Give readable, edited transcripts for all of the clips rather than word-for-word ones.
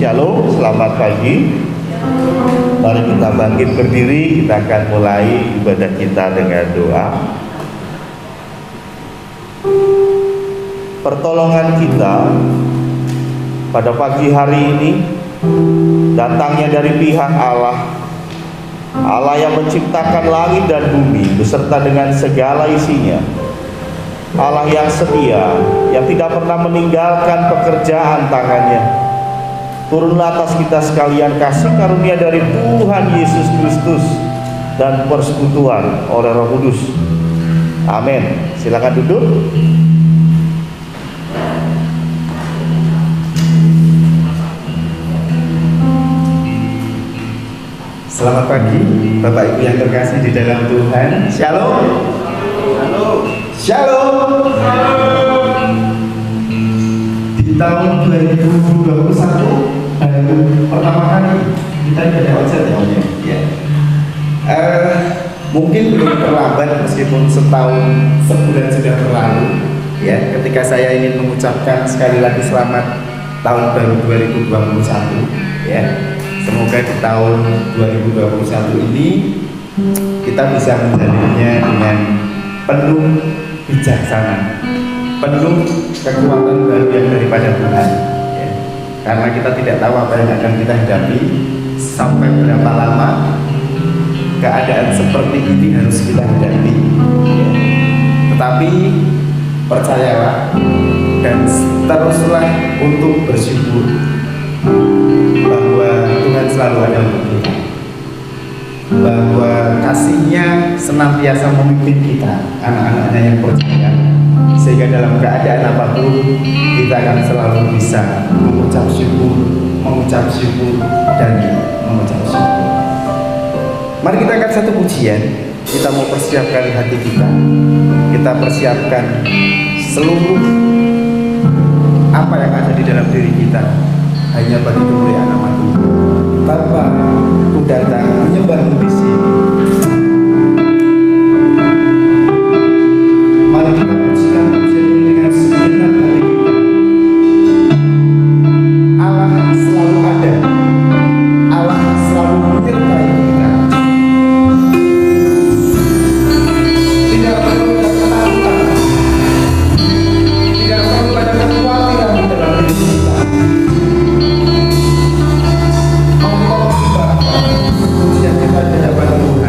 Shalom, selamat pagi. Mari kita bangkit berdiri, kita akan mulai ibadah kita dengan doa. Pertolongan kita pada pagi hari ini datangnya dari pihak Allah, Allah yang menciptakan langit dan bumi beserta dengan segala isinya. Allah yang setia, yang tidak pernah meninggalkan pekerjaan tangannya. Turunlah atas kita sekalian kasih karunia dari Tuhan Yesus Kristus dan persekutuan oleh Roh Kudus. Amin. Silakan duduk. Selamat pagi Bapak Ibu yang terkasih di dalam Tuhan. Shalom. Shalom. Di tahun 2021 baru pertama kali kita ibadah onsite ya. Mungkin belum terlambat meskipun sebulan sudah berlalu ya. Ketika saya ingin mengucapkan sekali lagi selamat tahun baru 2021 ya. Semoga di tahun 2021 ini kita bisa menjalannya dengan penuh bijaksana, penuh kekuatan baru yang daripada Tuhan ya. Karena kita tidak tahu apa yang akan kita hadapi, sampai berapa lama keadaan seperti ini harus kita hadapi ya. Tetapi percayalah dan teruslah untuk bersyukur bahwa Tuhan selalu ada untuk kita, bahwa kasih-Nya senantiasa memimpin kita, anak-anaknya yang percaya, sehingga dalam keadaan apapun kita akan selalu bisa mengucap syukur, dan mengucap syukur. Mari kita angkat satu pujian. Kita mau persiapkan hati kita persiapkan seluruh apa yang ada di dalam diri kita hanya bagi kemuliaan nama Tuhan. Bapa, ku datang menyembah-Mu di sini. Mari kita pujikan pujian ini dengan segenap hati kita. Allah selalu ada, Allah selalu menyertai kita. Tidak perlu ada ketakutan, tidak perlu ada kekhawatiran di dalam diri kita. Pujian kita di hadapan Tuhan.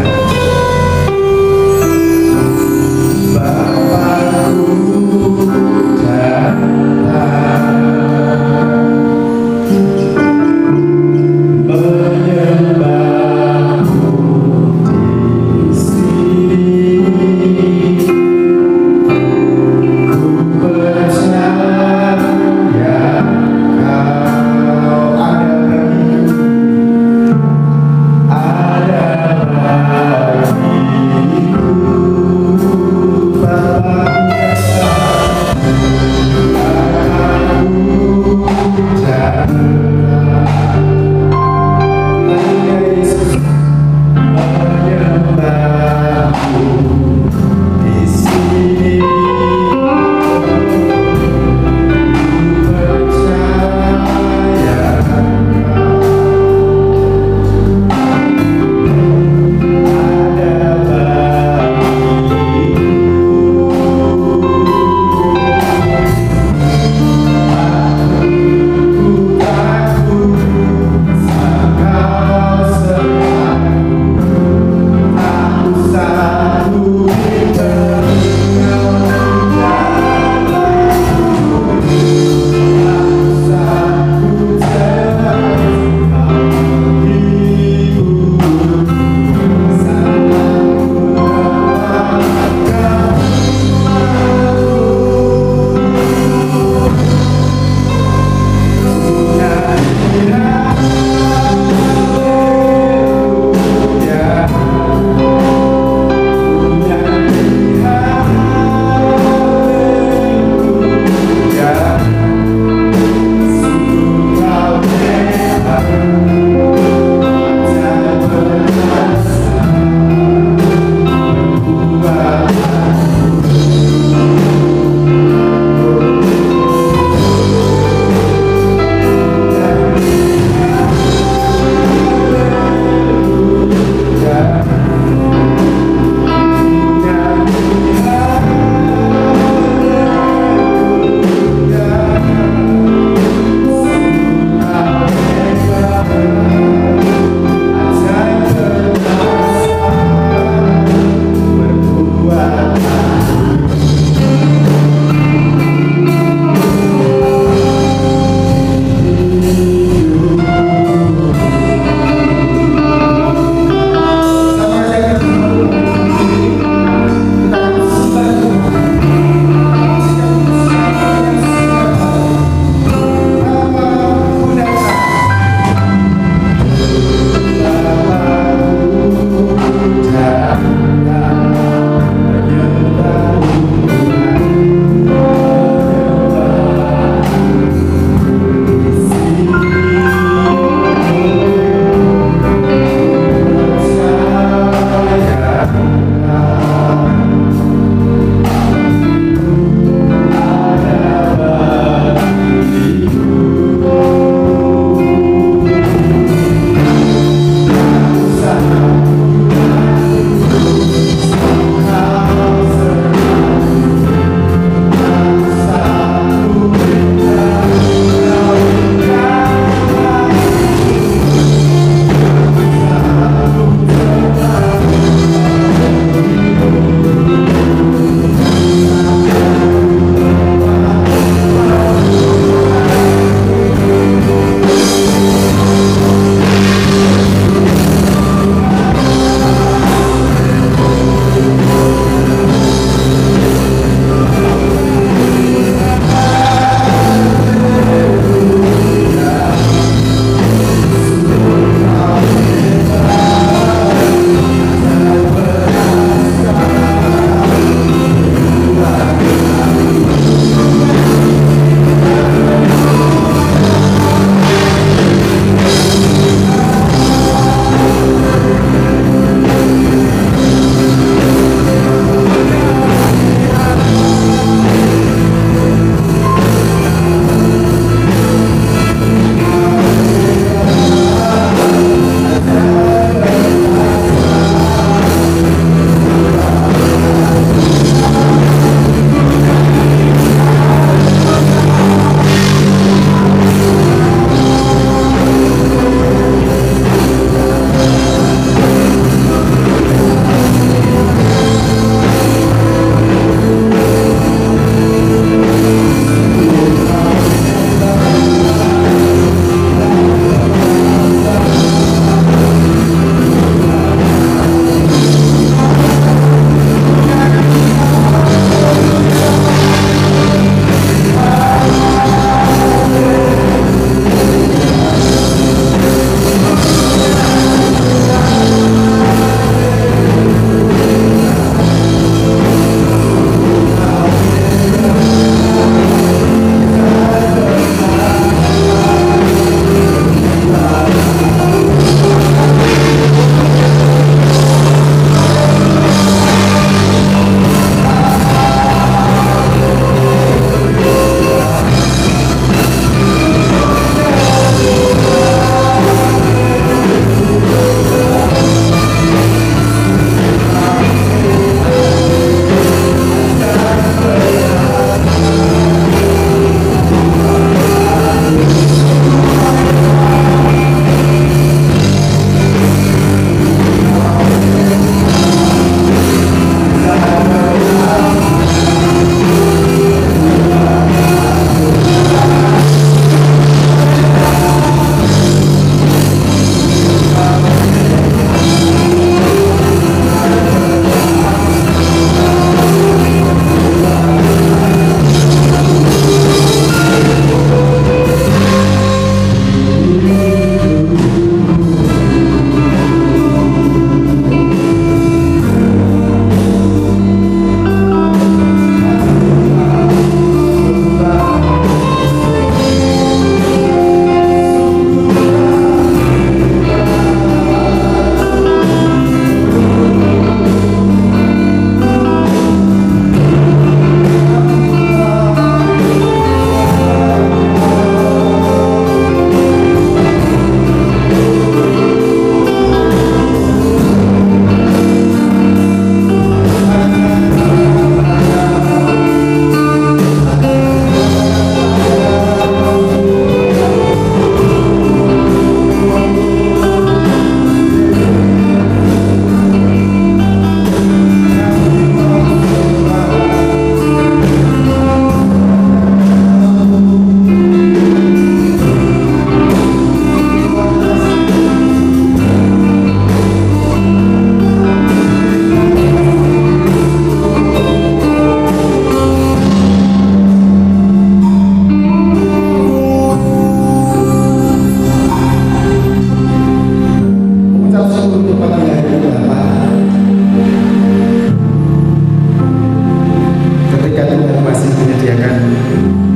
menyediakan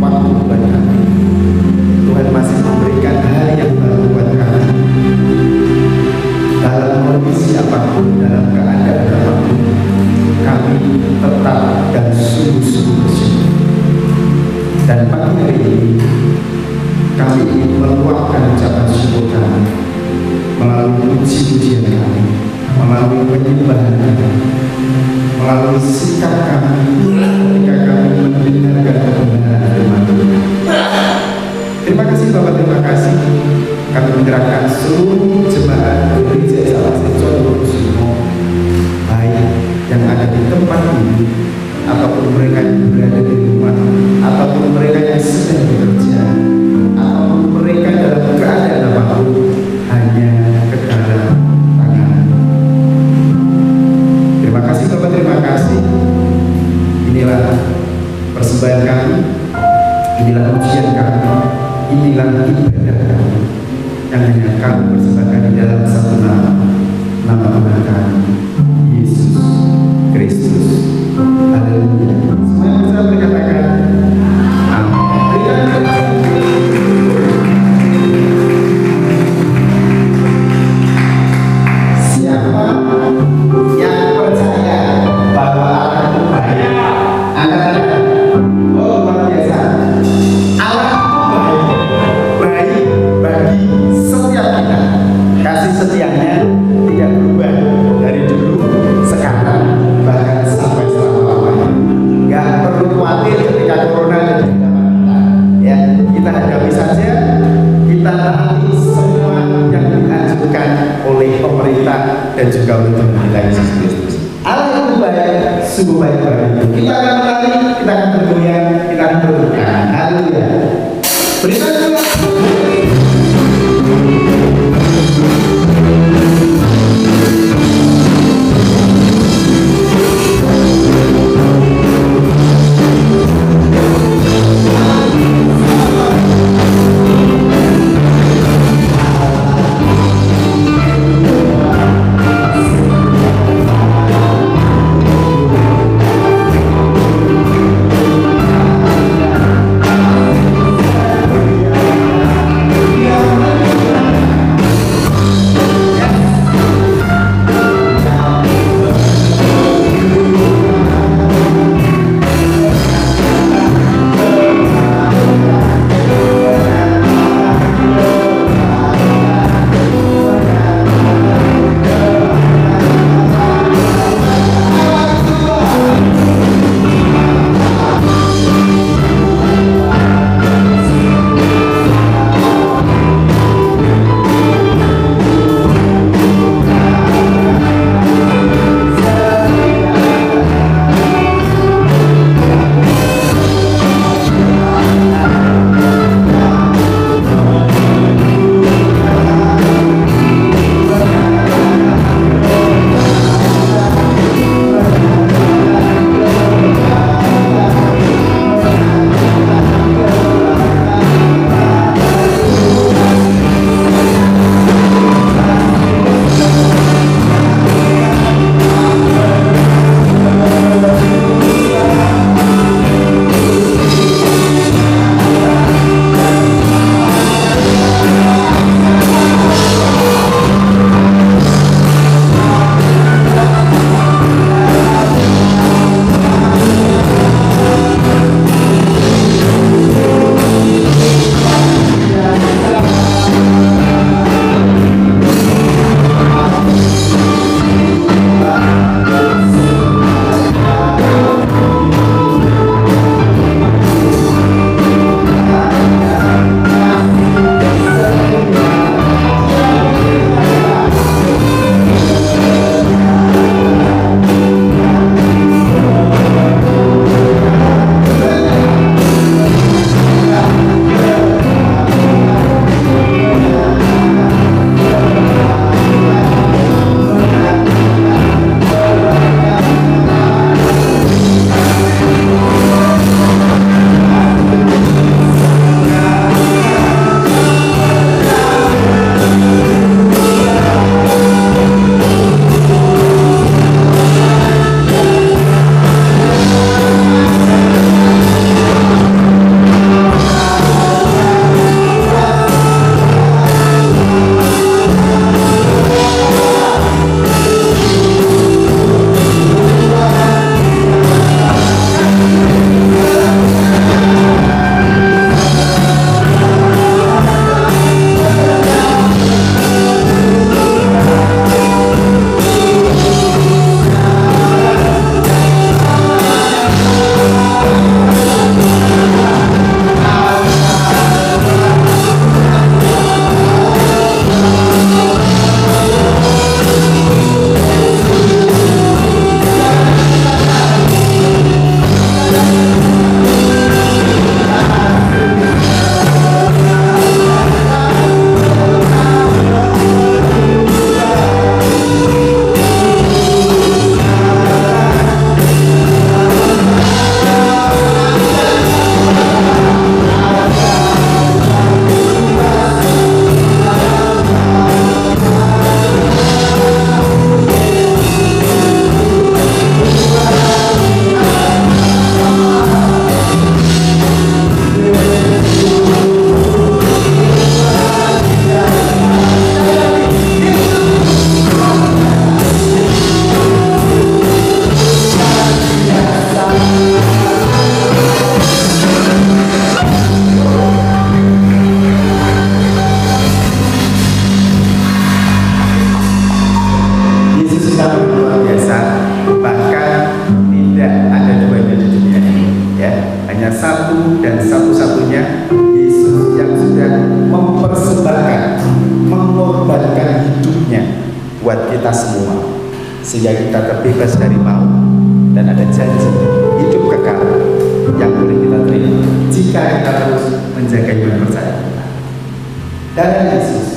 waktu buat kami. Tuhan masih memberikan hal yang baru buat kami. Dalam kondisi apapun, dalam keadaan apapun, kami tetap dan sungguh-sungguh bersyukur. Dan pagi hari ini kami ingin meluapkan ucapan syukur kami melalui puji-pujian kami, melalui penyembahan kami, melalui sikap kami ketika kami mendengarkan kebenaran firman Tuhan. Terima kasih Bapak, terima kasih. Kami menyerahkan seluruh jemaat gereja Salasi Condorokusumo, baik yang ada di tempat ini ataupun mereka yang berada di rumah, ataupun mereka yang sedang bekerja, ataupun mereka dalam keadaan apapun, hanya ke dalam tangan. Terima kasih Bapak, terima kasih. Inilah persembahan kami, inilah ujian kami, inilah ibadah kami yang hanya kami persembahkan di dalam satu nama, nama Tuhan kami, Yesus Kristus. Haleluya. Semua yang bisa berkatakan amin. Siapa yang percaya bahwa Allah itu baik? Anda oh luar biasa. Allah itu baik bagi setiap kita. Kasih setianya tidak berubah dari dulu, sekarang, bahkan sampai selama-lamanya. Gak satu dan satu-satunya Yesus yang sudah mempersembahkan, mengorbankan hidupnya buat kita semua, sehingga kita terbebas dari maut dan ada janji hidup kekal yang boleh kita terima jika kita terus menjaga iman percaya kita. Darah Yesus.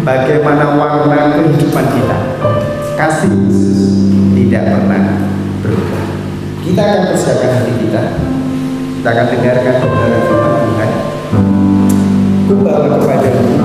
bagaimana warna kehidupan kita. Kasih Yesus tidak pernah berubah. Kita akan persiapkan hati kita. Kita akan dengarkan kebenaran firman Tuhan. Kubawa kepadamu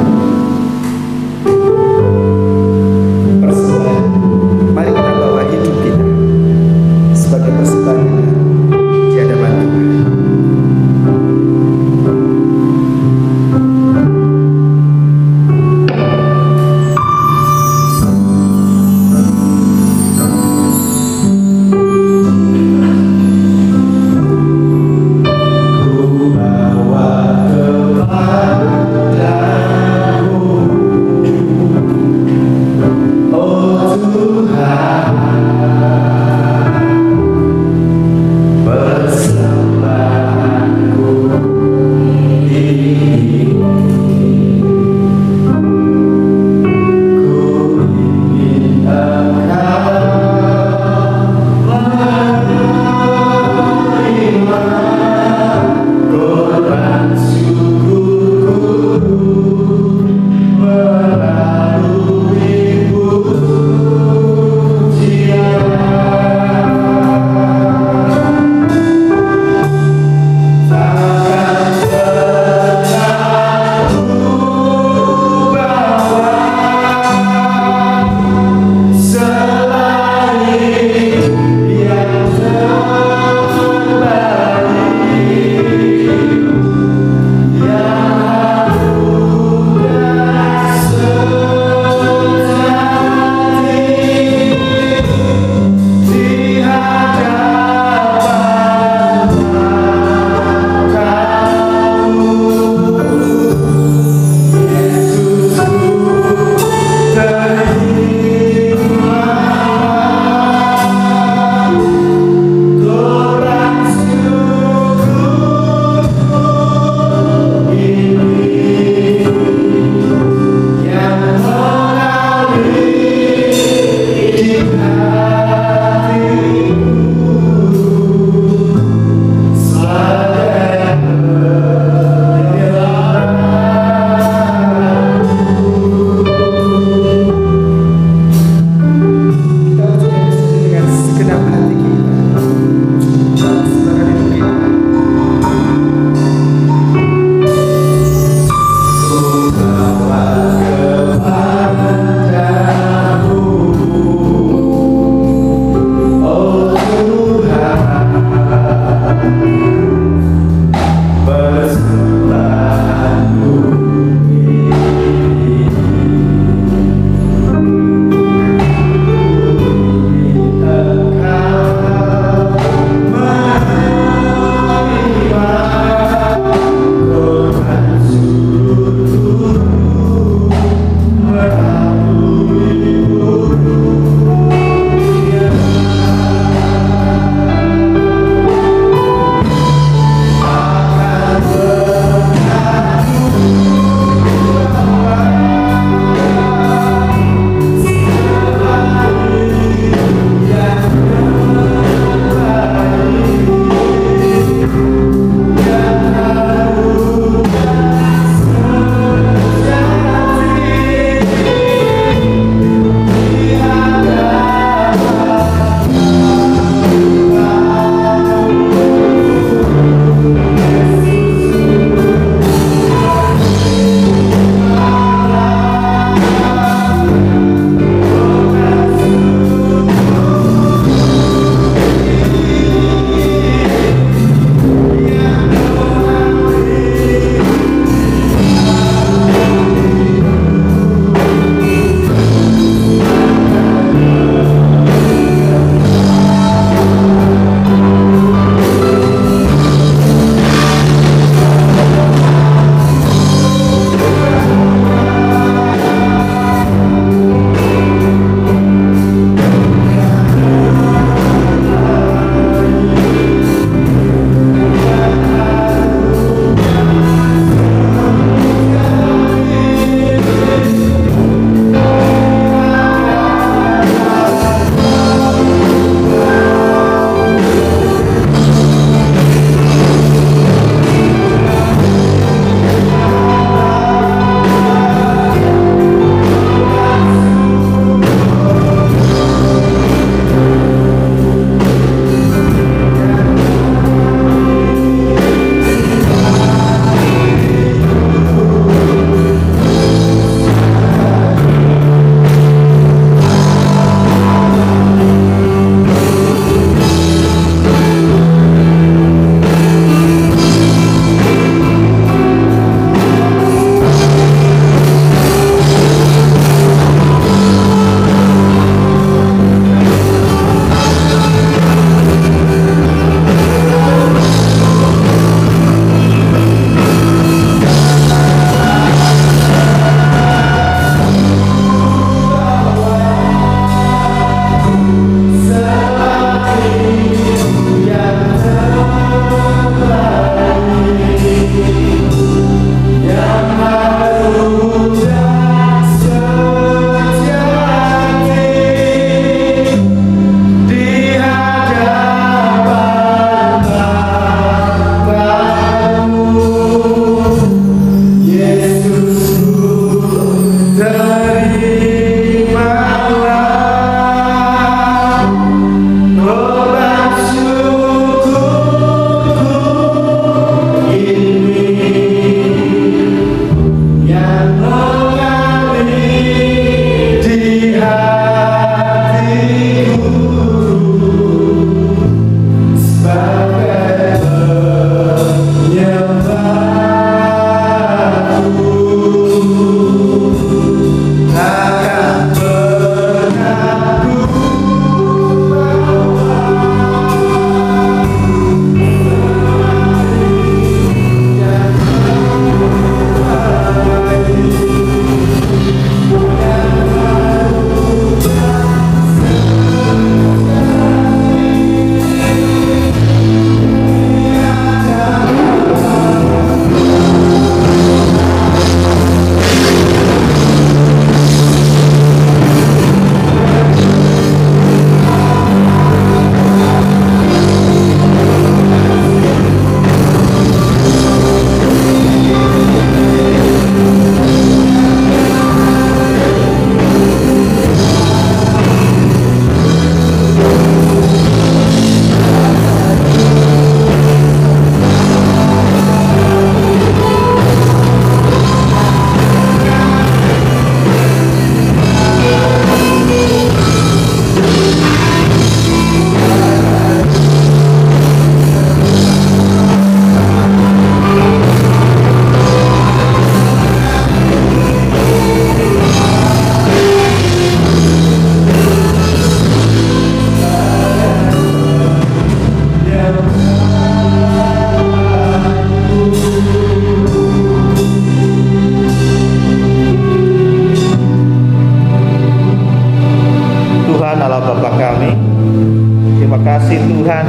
kasih Tuhan,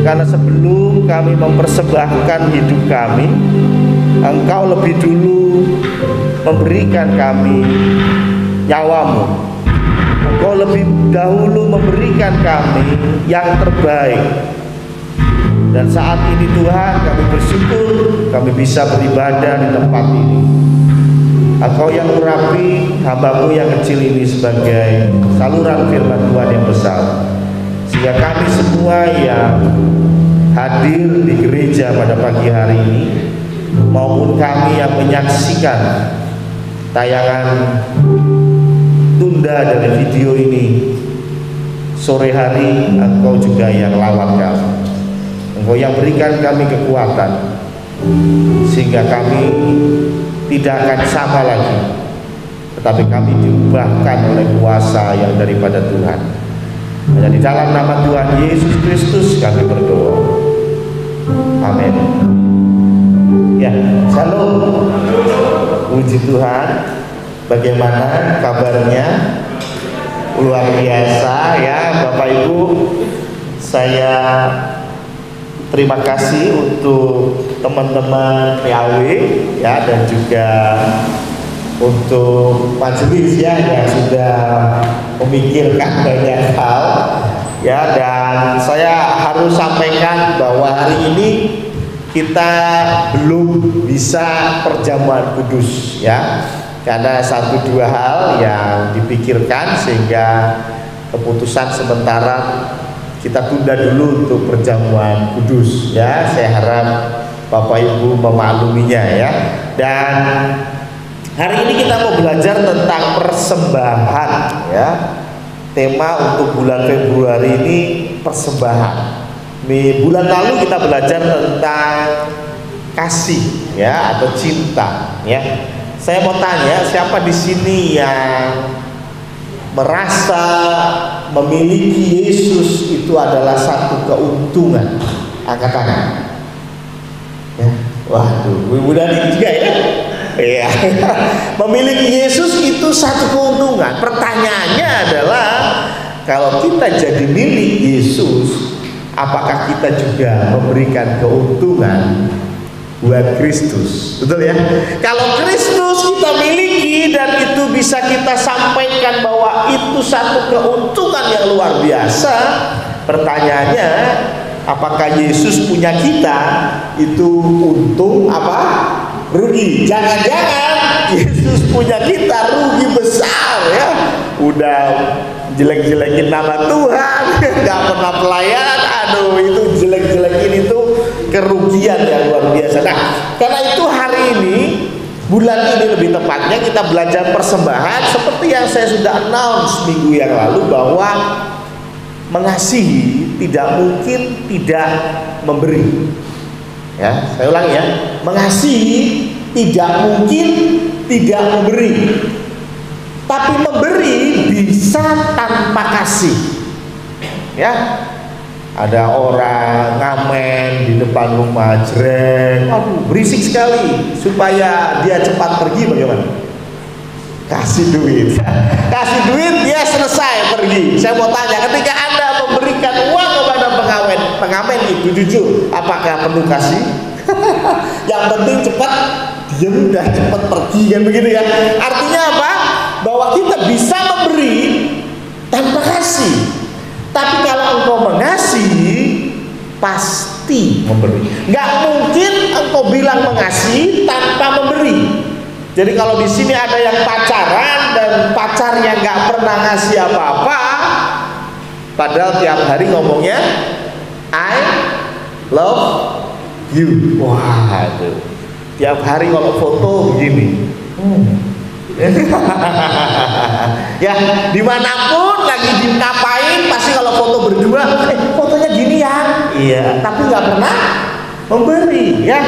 karena sebelum kami mempersembahkan hidup kami, Engkau lebih dulu memberikan kami nyawamu. Engkau lebih dahulu memberikan kami yang terbaik. Dan saat ini Tuhan, kami bersyukur kami bisa beribadah di tempat ini. Engkau yang urapi hamba-Mu yang kecil ini sebagai saluran firman Tuhan yang besar, sehingga kami semua yang hadir di gereja pada pagi hari ini maupun kami yang menyaksikan tayangan tunda dari video ini sore hari, Engkau juga yang lawan kami. Engkau yang berikan kami kekuatan sehingga kami tidak akan sama lagi, tetapi kami diubahkan oleh kuasa yang daripada Tuhan. Hanya di dalam nama Tuhan Yesus Kristus kami berdoa. Amin. Ya, shalom. Puji Tuhan. Bagaimana kabarnya? Luar biasa ya Bapak Ibu. Saya terima kasih untuk teman-teman PAW ya, dan juga untuk majelis ya yang sudah memikirkan banyak hal ya. Dan saya harus sampaikan bahwa hari ini kita belum bisa perjamuan kudus ya, karena 1-2 hal yang dipikirkan sehingga keputusan sementara kita tunda dulu untuk perjamuan kudus ya. Saya harap Bapak Ibu memakluminya ya. Dan hari ini kita mau belajar tentang persembahan ya. Tema untuk bulan Februari ini persembahan. Di bulan lalu kita belajar tentang kasih ya, atau cinta ya. Saya mau tanya, siapa di sini yang merasa memiliki Yesus itu adalah satu keuntungan? Angkat tangan ya. Waduh, mudah juga ya. Iya. Memiliki Yesus itu satu keuntungan. Pertanyaannya adalah, kalau kita jadi milik Yesus, apakah kita juga memberikan keuntungan buat Kristus? Betul ya? Kalau Kristus kita miliki dan itu bisa kita sampaikan bahwa itu satu keuntungan yang luar biasa, pertanyaannya, apakah Yesus punya kita itu untung apa rugi? Jangan-jangan Yesus punya kita rugi besar ya. Udah jelek-jelekin nama Tuhan, nggak pernah pelayanan, aduh itu jelek-jelekin itu kerugian yang luar biasa. Nah, karena itu hari ini, bulan ini lebih tepatnya kita belajar persembahan seperti yang saya sudah announce minggu yang lalu, bahwa mengasihi tidak mungkin tidak memberi. Ya, saya ulangi ya, mengasihi tidak mungkin tidak memberi. Tapi memberi bisa tanpa kasih. Ya, ada orang ngamen di depan rumah, jreng, aduh berisik sekali, supaya dia cepat pergi bagaimana? Kasih duit. Kasih duit, dia selesai pergi. Saya mau tanya, ketika Anda memberikan uang kepada pengamen itu jujur, apakah perlu kasih? Yang penting cepat, dia udah cepat pergi kan begitu ya. Artinya apa? Bahwa kita bisa memberi tanpa kasih. Tapi kalau engkau mengasihi, pasti memberi. Nggak mungkin engkau bilang mengasihi tanpa memberi. Jadi kalau di sini ada yang pacaran dan pacarnya nggak pernah ngasih apa-apa, padahal tiap hari ngomongnya I love you. Wah itu tiap hari kalau foto begini. Ya, dimanapun lagi ngapain pasti kalau foto berdua, fotonya gini ya. Iya, tapi nggak pernah memberi ya.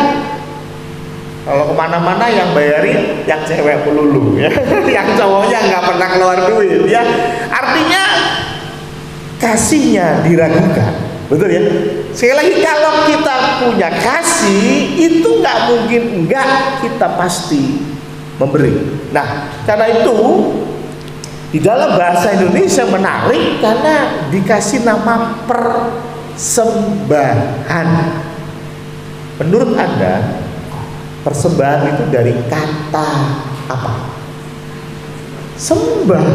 Kalau kemana-mana yang bayarin yang cewek pelulu ya, yang cowoknya nggak pernah keluar duit ya. Artinya kasihnya diragukan, betul ya. Sekali lagi, kalau kita punya kasih itu nggak mungkin enggak, kita pasti memberi. Nah, karena itu Di dalam bahasa Indonesia menarik karena dikasih nama persembahan. Menurut Anda, persembahan itu dari kata apa? Sembah.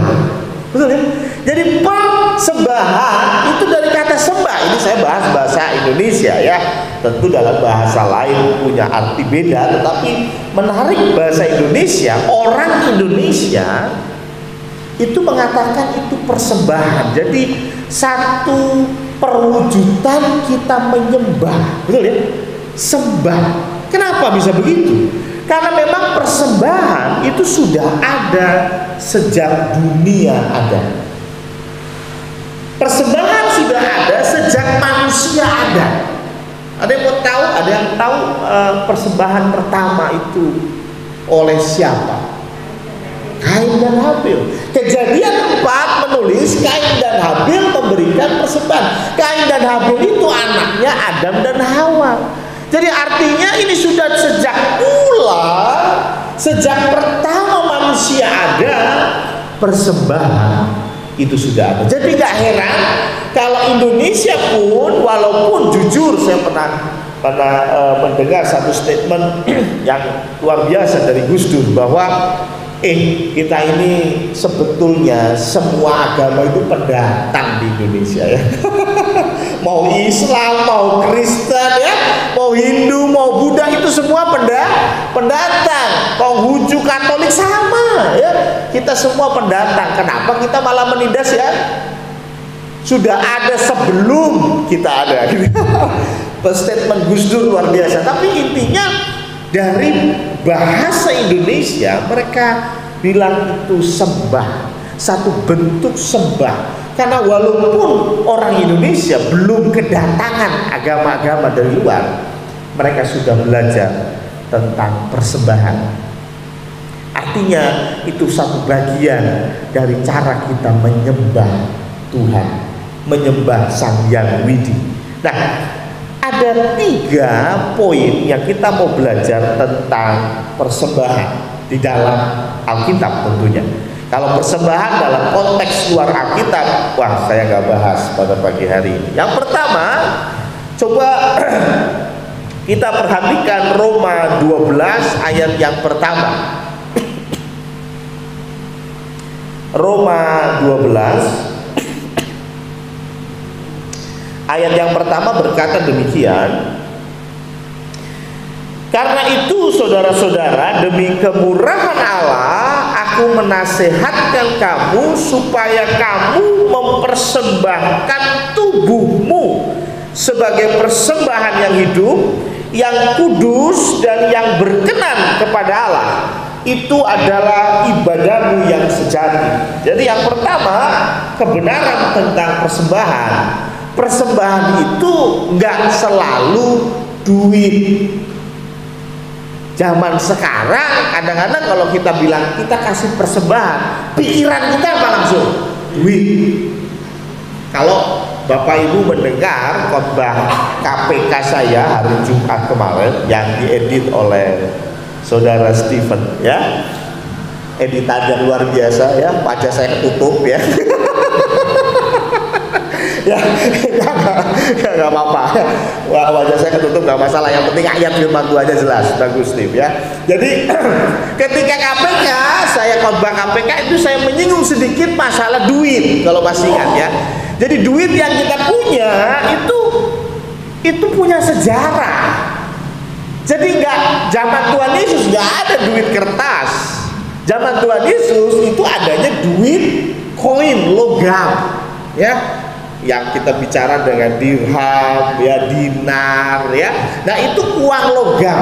Betul ya? Jadi persembahan itu dari kata sembah. Ini saya bahas bahasa Indonesia ya. Tentu dalam bahasa lain punya arti beda, tetapi menarik bahasa Indonesia. Orang Indonesia itu mengatakan itu persembahan. Jadi satu perwujudan kita menyembah. Betul ya? Sembah. Kenapa bisa begitu? Karena memang persembahan itu sudah ada sejak dunia ada. Persembahan sudah ada sejak manusia ada. Ada yang mau tahu? Ada yang tahu persembahan pertama itu oleh siapa? Kain dan Habil. Kejadian 4 menulis Kain dan Habil memberikan persembahan. Kain dan Habil itu anaknya Adam dan Hawa. Jadi artinya ini sudah sejak mula, sejak pertama manusia ada, persembahan itu sudah ada. Jadi gak heran kalau Indonesia pun, walaupun jujur saya pernah mendengar satu statement yang luar biasa dari Gus Dur bahwa kita ini sebetulnya semua agama itu pendatang di Indonesia ya. Mau Islam, mau Kristen ya, mau Hindu, mau Buddha, itu semua pendatang. Konghucu, Katolik sama ya. Kita semua pendatang. Kenapa kita malah menindas ya? Sudah ada sebelum kita ada. Statement Gus Dur luar biasa. Tapi intinya dari bahasa Indonesia mereka bilang itu sembah, satu bentuk sembah. Karena walaupun orang Indonesia belum kedatangan agama-agama dari luar, mereka sudah belajar tentang persembahan. Artinya itu satu bagian dari cara kita menyembah Tuhan, menyembah Sang Hyang Widi. Nah, ada 3 poin yang kita mau belajar tentang persembahan di dalam Alkitab tentunya. Kalau persembahan dalam konteks luar Alkitab, wah saya nggak bahas pada pagi hari ini. Yang pertama, coba kita perhatikan Roma 12 ayat yang pertama. Roma 12 ayat yang pertama berkata demikian. Karena itu saudara-saudara, demi kemurahan Allah aku menasehatkan kamu supaya kamu mempersembahkan tubuhmu sebagai persembahan yang hidup, yang kudus dan yang berkenan kepada Allah. Itu adalah ibadahmu yang sejati. Jadi yang pertama, kebenaran tentang persembahan. Persembahan itu nggak selalu duit. Zaman sekarang kadang-kadang kalau kita bilang kita kasih persembahan, pikiran kita apa langsung? Duit. Kalau Bapak Ibu mendengar khotbah KPK saya hari Jumat kemarin yang diedit oleh Saudara Stephen ya, editannya luar biasa ya, wajah saya ketutup ya. Ya, nggak apa-apa. Wajah saya ketutup nggak masalah. Yang penting ayat firman Tuhan aja jelas, bagus Steve ya. Jadi ketika KPK, saya khotbah KPK itu saya menyinggung sedikit masalah duit. Kalau masih ingat ya. Jadi duit yang kita punya itu punya sejarah. Jadi nggak zaman Tuhan Yesus nggak ada duit kertas. Zaman Tuhan Yesus itu adanya duit koin logam ya. Yang kita bicara dengan dirham ya, dinar ya. Nah itu uang logam.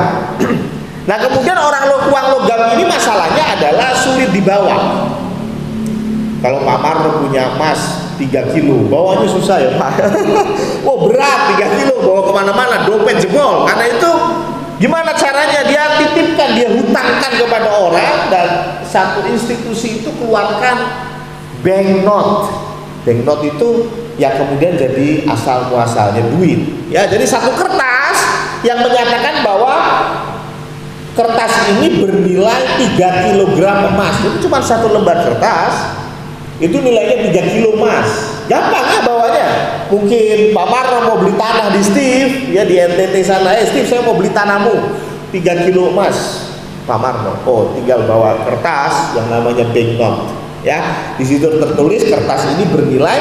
Nah kemudian uang logam ini masalahnya adalah sulit dibawa. Kalau Pak Marno punya emas 3 kilo, bawanya susah ya Pak. Wah berat 3 kilo, bawa kemana-mana, dompet jebol. Karena itu gimana caranya dia titipkan, dia hutangkan kepada orang, dan satu institusi itu keluarkan banknote. Banknote itu yang kemudian jadi asal muasalnya duit. Ya, jadi satu kertas yang menyatakan bahwa kertas ini bernilai 3 kg emas. Itu cuma satu lembar kertas. itu nilainya 3 kilo emas. Gampang ya bawanya. Mungkin Pak Marno mau beli tanah di Steve, ya di NTT sana, Steve saya mau beli tanahmu 3 kilo emas. Pak Marno, oh tinggal bawa kertas yang namanya banknote, ya. Di situ tertulis kertas ini bernilai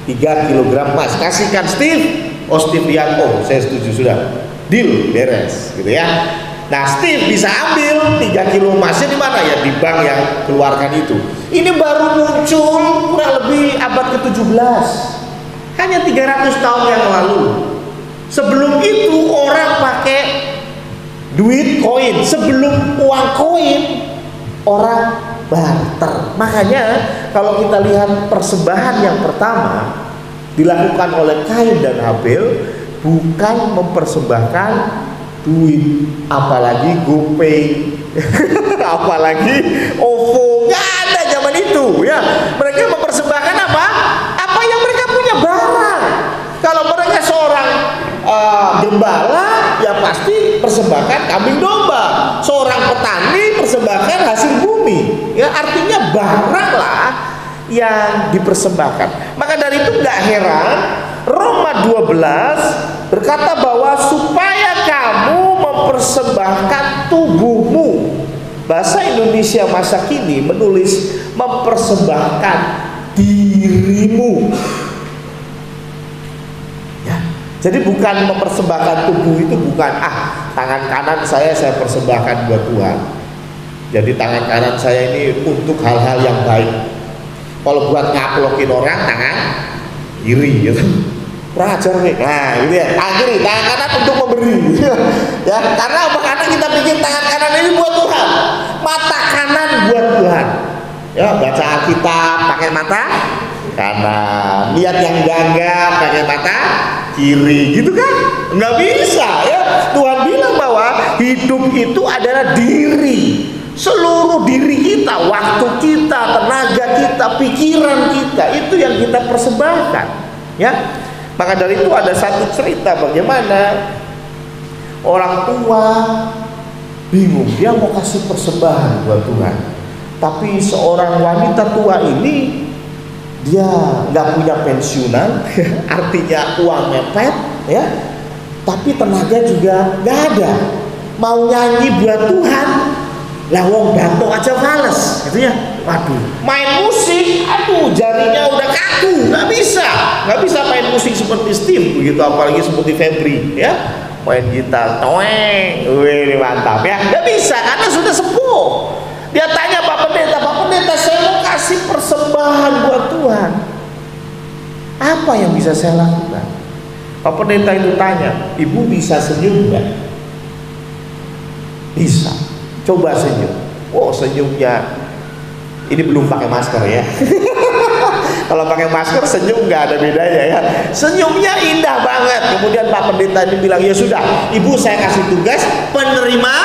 3 kilogram emas. Kasihkan Steve. Oh Steve lihat, oh saya setuju sudah, deal beres, gitu ya. Nah Steve bisa ambil 3 kilo emasnya di mana ya? Di bank yang keluarkan itu. Ini baru muncul kurang lebih abad ke-17, hanya 300 tahun yang lalu. Sebelum itu orang pakai duit koin, sebelum uang koin orang barter. Makanya kalau kita lihat persembahan yang pertama dilakukan oleh Kain dan Habel, bukan mempersembahkan duit, apalagi GoPay, apalagi OVO, nggak ada zaman itu ya. Mereka mempersembahkan apa? Apa yang mereka punya, barang. Kalau mereka seorang gembala, ya pasti persembahkan kambing domba. Seorang petani persembahkan hasil bumi, ya artinya barang lah yang dipersembahkan. Maka dari itu nggak heran Roma 12 berkata bahwa supaya kamu mempersembahkan tubuhmu. Bahasa Indonesia masa kini menulis mempersembahkan dirimu. Ya, jadi bukan mempersembahkan tubuh itu bukan tangan kanan saya persembahkan buat Tuhan. Jadi tangan kanan saya ini untuk hal-hal yang baik. Kalau buat ngaplokin orang tangan kiri gitu. Rajar nih. Nah, gitu ya. Kiri, tangan kanan untuk memberi. Ya, karena apa? Karena kita pikir tangan kanan ini buat Tuhan. Mata kanan buat Tuhan. Ya, baca Alkitab pakai mata kanan. Lihat yang gangga pakai mata kiri, gitu kan? Nggak bisa ya. Tuhan bilang bahwa hidup itu adalah diri. Seluruh diri kita, waktu kita, tenaga kita, pikiran kita, itu yang kita persembahkan, ya. Maka dari itu ada satu cerita bagaimana orang tua bingung, dia mau kasih persembahan buat Tuhan, tapi seorang wanita tua ini dia nggak punya pensiunan, artinya uang mepet, ya. Tapi tenaga juga nggak ada, mau nyanyi buat Tuhan. Lah wong batuk aja males, gitu ya. Waduh, main musik, aduh jarinya udah kaku, nggak bisa main musik seperti Steve begitu, apalagi seperti Febri, ya. Main gitar, toeng, wih mantap ya, nggak bisa karena sudah sepuh. Dia tanya Pak Pendeta, saya mau kasih persembahan buat Tuhan, apa yang bisa saya lakukan? Pak Pendeta itu tanya, ibu bisa senyum nggak? Bisa. Coba senyum. Oh senyumnya ini belum pakai masker ya. Kalau pakai masker senyum nggak ada bedanya ya. Senyumnya indah banget. Kemudian Pak Pendeta ini bilang, ya sudah, ibu saya kasih tugas penerima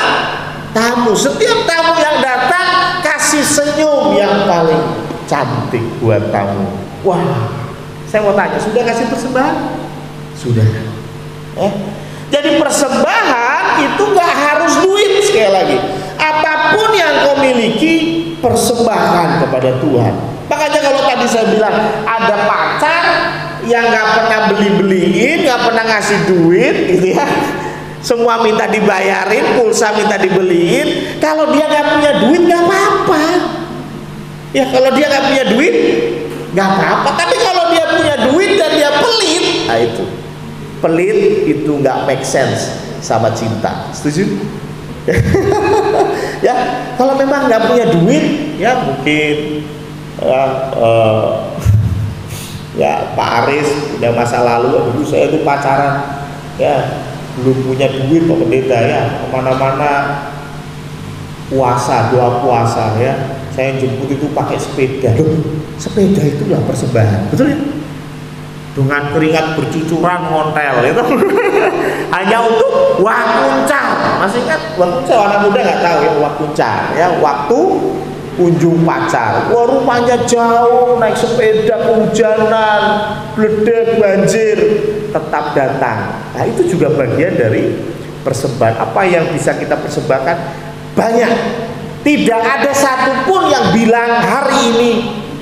tamu. Setiap tamu yang datang kasih senyum yang paling cantik buat tamu. Wah, saya mau tanya, sudah kasih persembahan? Sudah. Jadi persembahan itu nggak harus duit, sekali lagi. Apapun yang kau miliki, persembahkan kepada Tuhan. Makanya kalau tadi saya bilang ada pacar yang nggak pernah beliin, nggak pernah ngasih duit, gitu ya. Semua minta dibayarin, pulsa minta dibeliin. Kalau dia nggak punya duit nggak apa-apa. Ya kalau dia nggak punya duit nggak apa-apa. Tapi kalau dia punya duit dan dia pelit, nah itu. Pelit itu nggak make sense sama cinta. Setuju? Ya, kalau memang nggak punya duit, ya mungkin ya Pak Aris udah masa lalu, dulu saya itu pacaran, ya belum punya duit Pak Pendeta ya, kemana-mana puasa, doa puasa ya, saya jemput itu pakai sepeda. Sepeda itulah persembahan, betul ya? Dengan keringat bercucuran ngontel itu hanya untuk wakuncar. Masih ingat wakuncar? Anak muda nggak tahu ya wakuncar ya, waktu kunjung pacar. Wah rumahnya jauh, naik sepeda kehujanan, bledek banjir, tetap datang. Nah itu juga bagian dari persembahan. Apa yang bisa kita persembahkan? Banyak. Tidak ada satupun yang bilang hari ini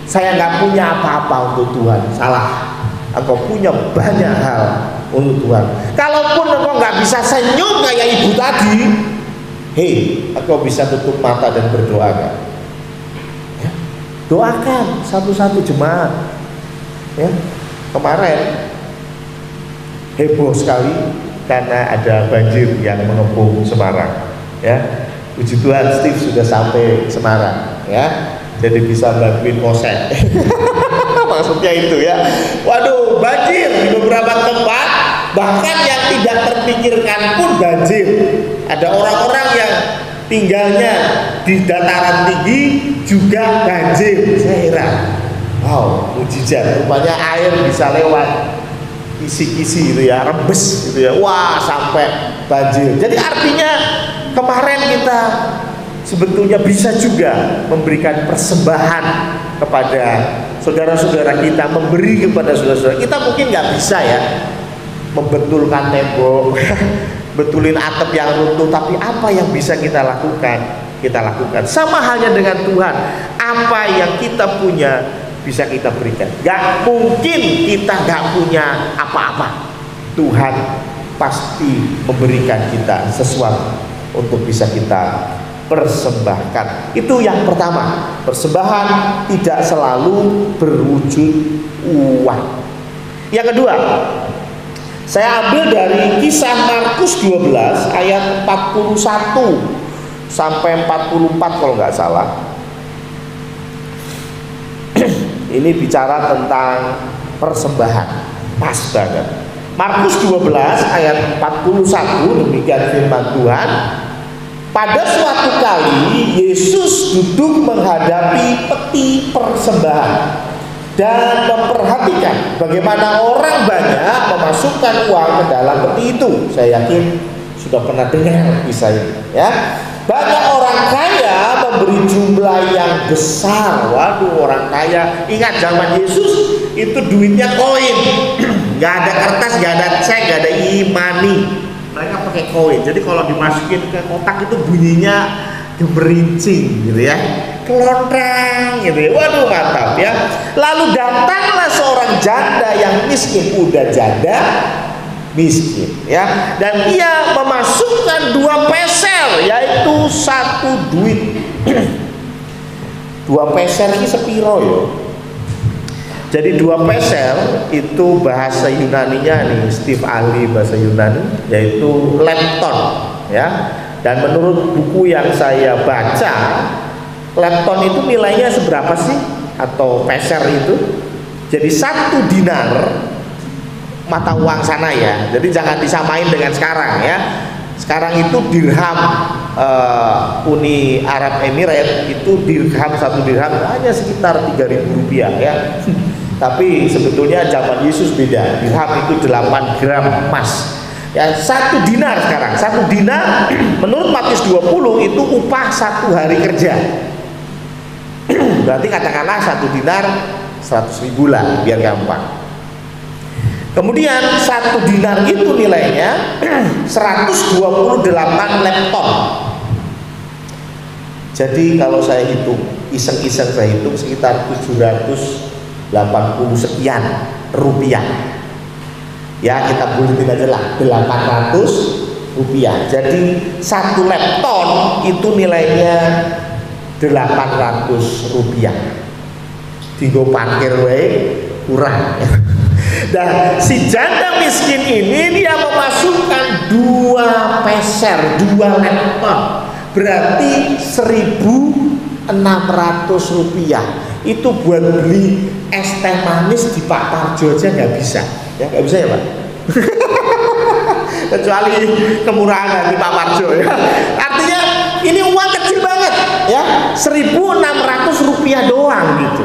Saya nggak punya apa-apa untuk Tuhan. Salah. Engkau punya banyak hal untuk Tuhan. Kalaupun engkau nggak bisa senyum kayak ibu tadi, engkau bisa tutup mata dan berdoa kan? Ya. Doakan satu-satu jemaat. Ya. Kemarin heboh sekali karena ada banjir yang mengepung Semarang. Ya. Puji Tuhan, Steve sudah sampai Semarang. Ya. Jadi bisa bantuin Kosek. Maksudnya itu ya. Waduh, banjir di beberapa tempat, bahkan yang tidak terpikirkan pun banjir. Ada orang-orang yang tinggalnya di dataran tinggi juga banjir. Saya heran. Wow, mujizat. Rupanya air bisa lewat kisi-kisi gitu ya, rembes gitu ya. Wah, sampai banjir. Jadi artinya kemarin kita sebetulnya bisa juga memberikan persembahan kepada saudara-saudara kita, memberi kepada saudara-saudara kita. Mungkin nggak bisa ya membetulkan tembok, betulin atap yang runtuh, tapi apa yang bisa kita lakukan, kita lakukan. Sama halnya dengan Tuhan, apa yang kita punya bisa kita berikan. Gak mungkin kita gak punya apa-apa. Tuhan pasti memberikan kita sesuatu untuk bisa kita persembahkan. Itu yang pertama. Persembahan tidak selalu berwujud uang. Yang kedua, saya ambil dari kisah Markus 12 ayat 41 sampai 44 kalau nggak salah. Ini bicara tentang persembahan. Pas banget. Markus 12 ayat 41, demikian firman Tuhan. Pada suatu kali Yesus duduk menghadapi peti persembahan dan memperhatikan bagaimana orang banyak memasukkan uang ke dalam peti itu. Saya yakin sudah pernah dengar kisah ini ya. Banyak orang kaya memberi jumlah yang besar. Waduh, orang kaya. Ingat zaman Yesus itu duitnya koin. Gak ada kertas, gak ada cek, gak ada e-money. Mereka pakai koin. Jadi kalau dimasukin ke kotak itu bunyinya gemerincing gitu ya, kelontrang gitu ya. Waduh, mantap ya. Lalu datanglah seorang janda yang miskin, udah janda miskin ya, dan ia memasukkan 2 peser, yaitu 1 duit. 2 peser ini sepiro ya. Jadi 2 peser itu bahasa Yunaninya nih, Steve ahli bahasa Yunani, yaitu lepton ya. Dan menurut buku yang saya baca, lepton itu nilainya seberapa sih? Atau peser itu? Jadi 1 dinar mata uang sana ya. Jadi jangan disamain dengan sekarang ya. Sekarang itu dirham Uni Arab Emirat itu dirham, 1 dirham hanya sekitar 3.000 rupiah ya. Tapi sebetulnya zaman Yesus beda. Dirham itu 8 gram emas. Ya, 1 dinar sekarang. 1 dinar menurut Matius 20 itu upah 1 hari kerja. Berarti katakanlah 1 dinar 100.000 lah biar gampang. Kemudian 1 dinar itu nilainya 128 lepton. Jadi kalau saya hitung, iseng-iseng saya hitung sekitar 780 sekian rupiah. Ya kita buletin aja lah, 800 rupiah. Jadi 1 lepton itu nilainya 800 rupiah. Tinggal parkir wae kurang. Dan si janda miskin ini dia memasukkan 2 peser, 2 lepton, berarti 1.600 rupiah. Itu buat beli es teh manis di Pak Parjo aja nggak bisa, ya nggak bisa ya Pak. Kecuali kemurahan di Pak Parjo ya. Artinya ini uang kecil banget ya, 1.600 rupiah doang gitu.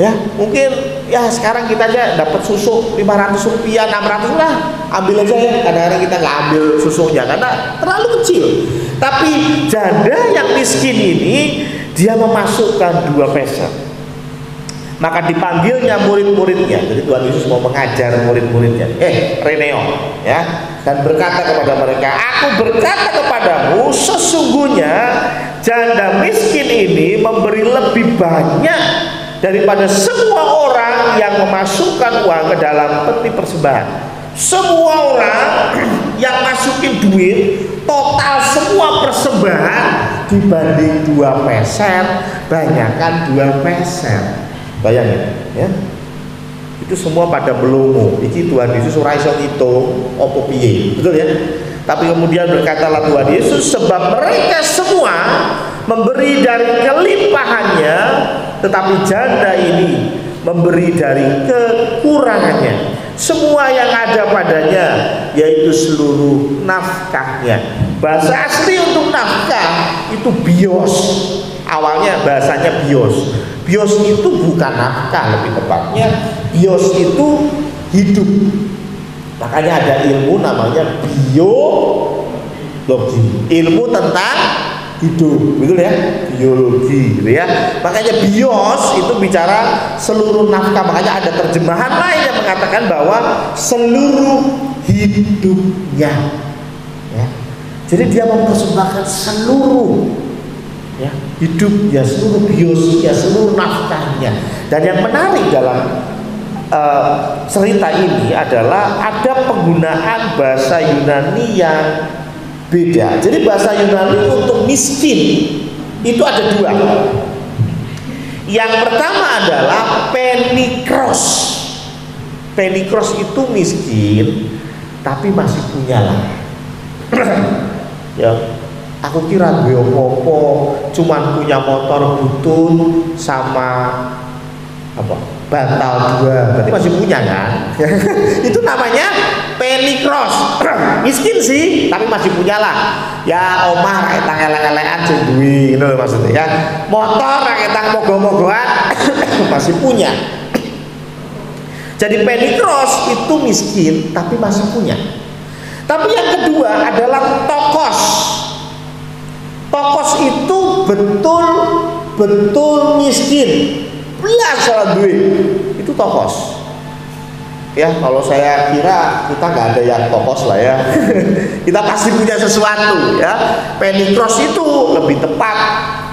Ya mungkin ya sekarang kita aja dapat susu 500 rupiah, 600 lah, ambil aja ya. Kadang-kadang kita nggak ambil susunya karena terlalu kecil. Tapi janda yang miskin ini dia memasukkan 2 peser. Maka dipanggilnya murid-muridnya. Jadi Tuhan Yesus mau mengajar murid-muridnya. Reneo ya, dan berkata kepada mereka, aku berkata kepadamu, sesungguhnya janda miskin ini memberi lebih banyak daripada semua orang yang memasukkan uang ke dalam peti persembahan. Semua orang yang masukin duit, total semua persembahan dibanding 2 peser, banyakkan 2 peser. Bayangin ya. Itu semua pada belongo. Iki Tuhan Yesus ora iso ngitung opo piye. Betul ya? Tapi kemudian berkatalah Tuhan Yesus, sebab mereka semua memberi dari kelimpahannya, tetapi janda ini memberi dari kekurangannya. Semua yang ada padanya, yaitu seluruh nafkahnya. Bahasa asli untuk nafkah itu bios. Awalnya bahasanya bios. Bios itu bukan nafkah, lebih tepatnya bios itu hidup. Makanya ada ilmu namanya biologi, ilmu tentang hidup, betul ya, biologi, gitu ya. Makanya bios itu bicara seluruh nafkah. Makanya ada terjemahan lain yang mengatakan bahwa seluruh hidupnya, ya. Jadi dia mempersembahkan seluruh, ya, hidupnya, seluruh biosnya, seluruh nafkahnya. Dan yang menarik dalam cerita ini adalah ada penggunaan bahasa Yunani yang beda. Jadi bahasa Yunani untuk miskin itu ada 2. Yang pertama adalah penikros. Penikros itu miskin tapi masih punya lah. Ya, aku kira gue apa-apa, cuman punya motor butun sama apa? Bantal 2, berarti masih punya kan? Itu namanya penikros. Miskin sih, tapi masih punya lah. Ya omah raketang elek-elekan sing duwi, ngono maksudnya ya. Motor raketang mogo-mogoan masih punya. Jadi penikros itu miskin tapi masih punya. Tapi yang kedua adalah tokos. Tokos itu betul-betul miskin. Belas salah duit, itu tokos. Ya, kalau saya kira kita nggak ada yang tokos lah ya. Kita pasti punya sesuatu ya. Penikros itu lebih tepat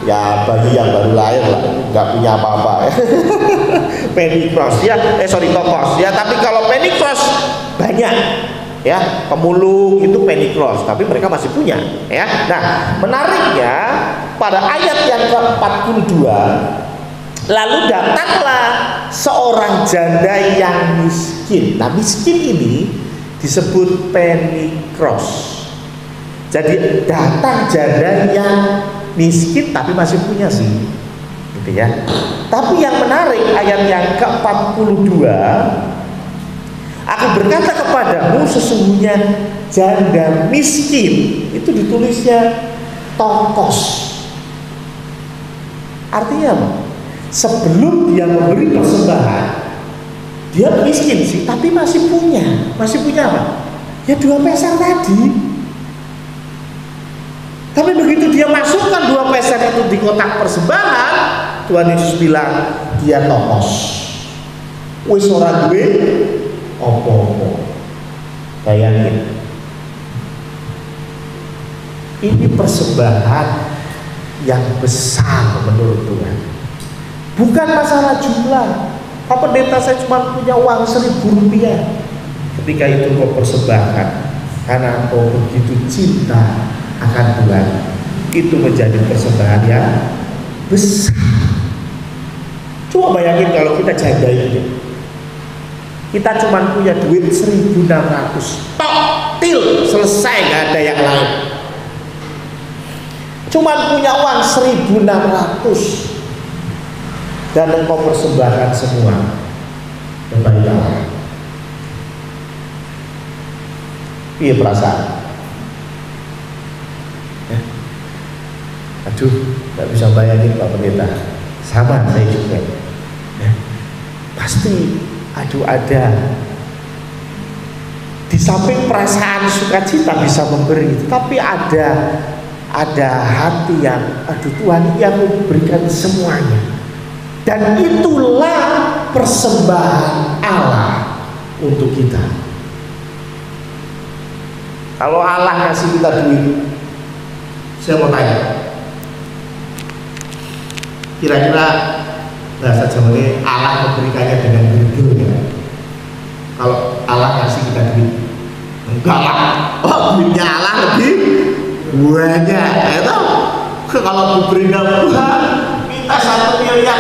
ya bagi yang baru lahir lah, nggak punya apa-apa ya. Penikros ya, tokos ya. Tapi kalau penikros banyak ya, pemulung itu penikros, tapi mereka masih punya ya. Nah, menariknya pada ayat yang ke-42, lalu datanglah seorang janda yang miskin. Nah, miskin ini disebut penikros. Jadi datang janda yang miskin tapi masih punya sih, gitu ya. Tapi yang menarik ayat yang ke-42, aku berkata kepadamu sesungguhnya janda miskin, itu ditulisnya tokos. Artinya apa? Sebelum dia memberi persembahan, dia miskin sih, tapi masih punya apa? Ya 2 peser tadi. Tapi begitu dia masukkan 2 peser itu di kotak persembahan, Tuhan Yesus bilang dia tokos. Wis ora duwe opo-opo. Bayangin, ini persembahan yang besar menurut Tuhan. Bukan masalah jumlah. Pak Pendeta, saya cuma punya uang 1.000 rupiah. Ketika itu kau persembahkan karena kau begitu cinta akan Tuhan, itu menjadi persembahan yang besar. Coba bayangin kalau kita jagain, kita cuma punya duit 1.600, tok til, selesai, gak ada yang lain. Cuma punya uang 1.600 dan engkau persembahkan semua kepada Allah. Iya perasaan. Ya. Aduh, nggak bisa bayangin Pak Pendeta. Sama saya juga. Ya. Pasti, aduh ada. Di samping perasaan sukacita bisa memberi, tapi ada hati yang, aduh Tuhan, yang memberikan semuanya. Dan itulah persembahan Allah untuk kita. Kalau Allah ngasih kita duit, saya mau tanya, kira-kira bahasa Jawanya Allah memberikannya dengan gergel ya. Kalau Allah kasih kita duit, enggak lah, oh duitnya Allah lebih banyak, itu kalau diberi Tuhan minta 1 miliar,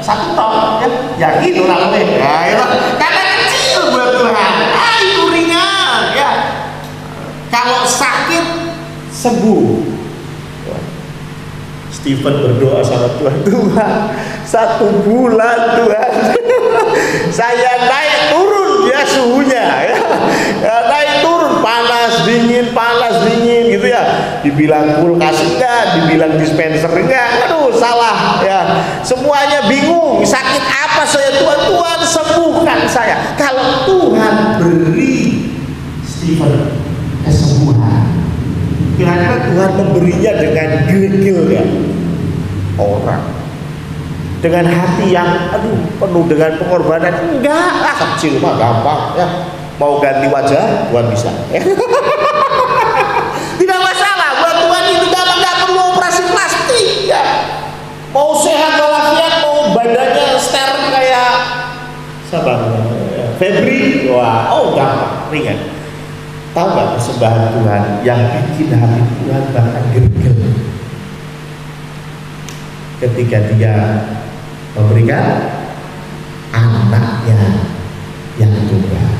1 ton, ya gitu lah ya itu, karena kecil buat Tuhan, itu ringan ya. Kalau sakit sembuh. Stephen berdoa sama Tuhan, Tuhan 1 bulan Tuhan saya naik turun ya suhunya ya, naik turun panas dingin gitu ya, dibilang kulkas enggak, dibilang dispenser enggak, aduh salah ya, semuanya bingung, sakit apa saya, Tuhan sembuhkan saya. Kalau Tuhan beri Stephen kesembuhan, kira-kira Tuhan memberinya dengan gergel ya orang, dengan hati yang penuh dengan pengorbanan? Enggak, kecil mah gampang ya, mau ganti wajah Tuhan bisa ya. Tidak masalah buat Tuhan, itu nggak perlu operasi plastik ya, mau sehat walafiat, mau badannya steril kayak siapa, Febri, wah, oh gampang, ringan. Tahu nggak persembahan Tuhan yang bikin hati Tuhan bahkan gergel? Ketika dia memberikan anaknya yang tunggal.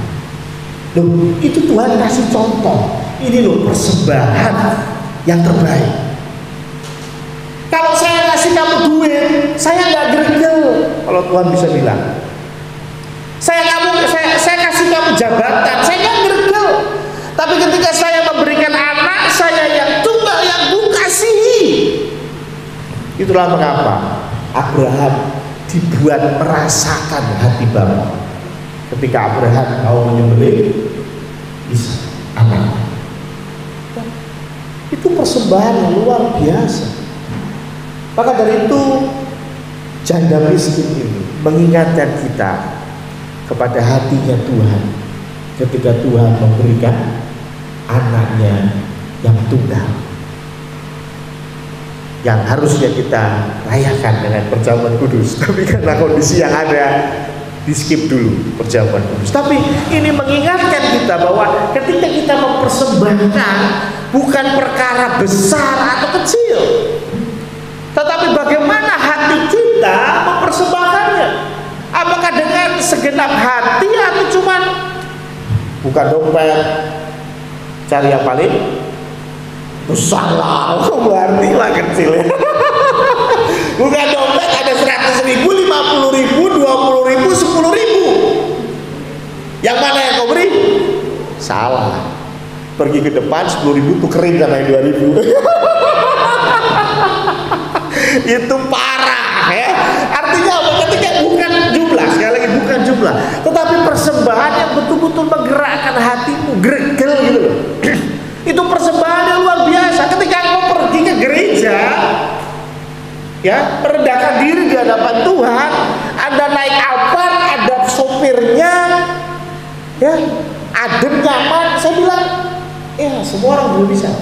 Loh, itu Tuhan kasih contoh. Ini loh persembahan yang terbaik. Kalau saya kasih kamu duit, saya nggak gergel. Kalau Tuhan bisa bilang, saya kasih kamu jabatan, saya nggak gergel. Tapi ketika saya memberikan anak saya yang tunggal, yang kasihi, itulah mengapa Abraham dibuat merasakan hati Bapa ketika Abraham mau menyembelih Ishak anak. Itu persembahan yang luar biasa. Maka dari itu janda miskin ini mengingatkan kita kepada hatinya Tuhan ketika Tuhan memberikan anaknya yang tunggal, yang harusnya kita rayakan dengan perjamuan kudus, tapi karena kondisi yang ada di skip dulu perjamuan kudus. Tapi ini mengingatkan kita bahwa ketika kita mempersembahkan bukan perkara besar atau kecil, tetapi bagaimana hati kita mempersembahkannya. Apakah dengan segenap hati atau cuman buka dompet cari yang paling besar lah, berarti lah kecil ya. Bukan dompet ada 100.000, 50.000, 20.000, 10.000. Yang mana yang kau beri? Salah. Pergi ke depan 10.000 tukerin sama yang 2.000. Itu parah ya. Artinya apa? Ketika bukan jumlah, sekali lagi bukan jumlah, tetapi persembahan yang betul-betul menggerakkan hatimu, gergel gitu loh. Itu persembahan yang luar biasa. Ketika engkau pergi ke gereja, ya, merendahkan diri di hadapan Tuhan, Anda naik Alphard, ada sopirnya, ya, adem, nyaman. Saya bilang, ya semua orang belum bisa.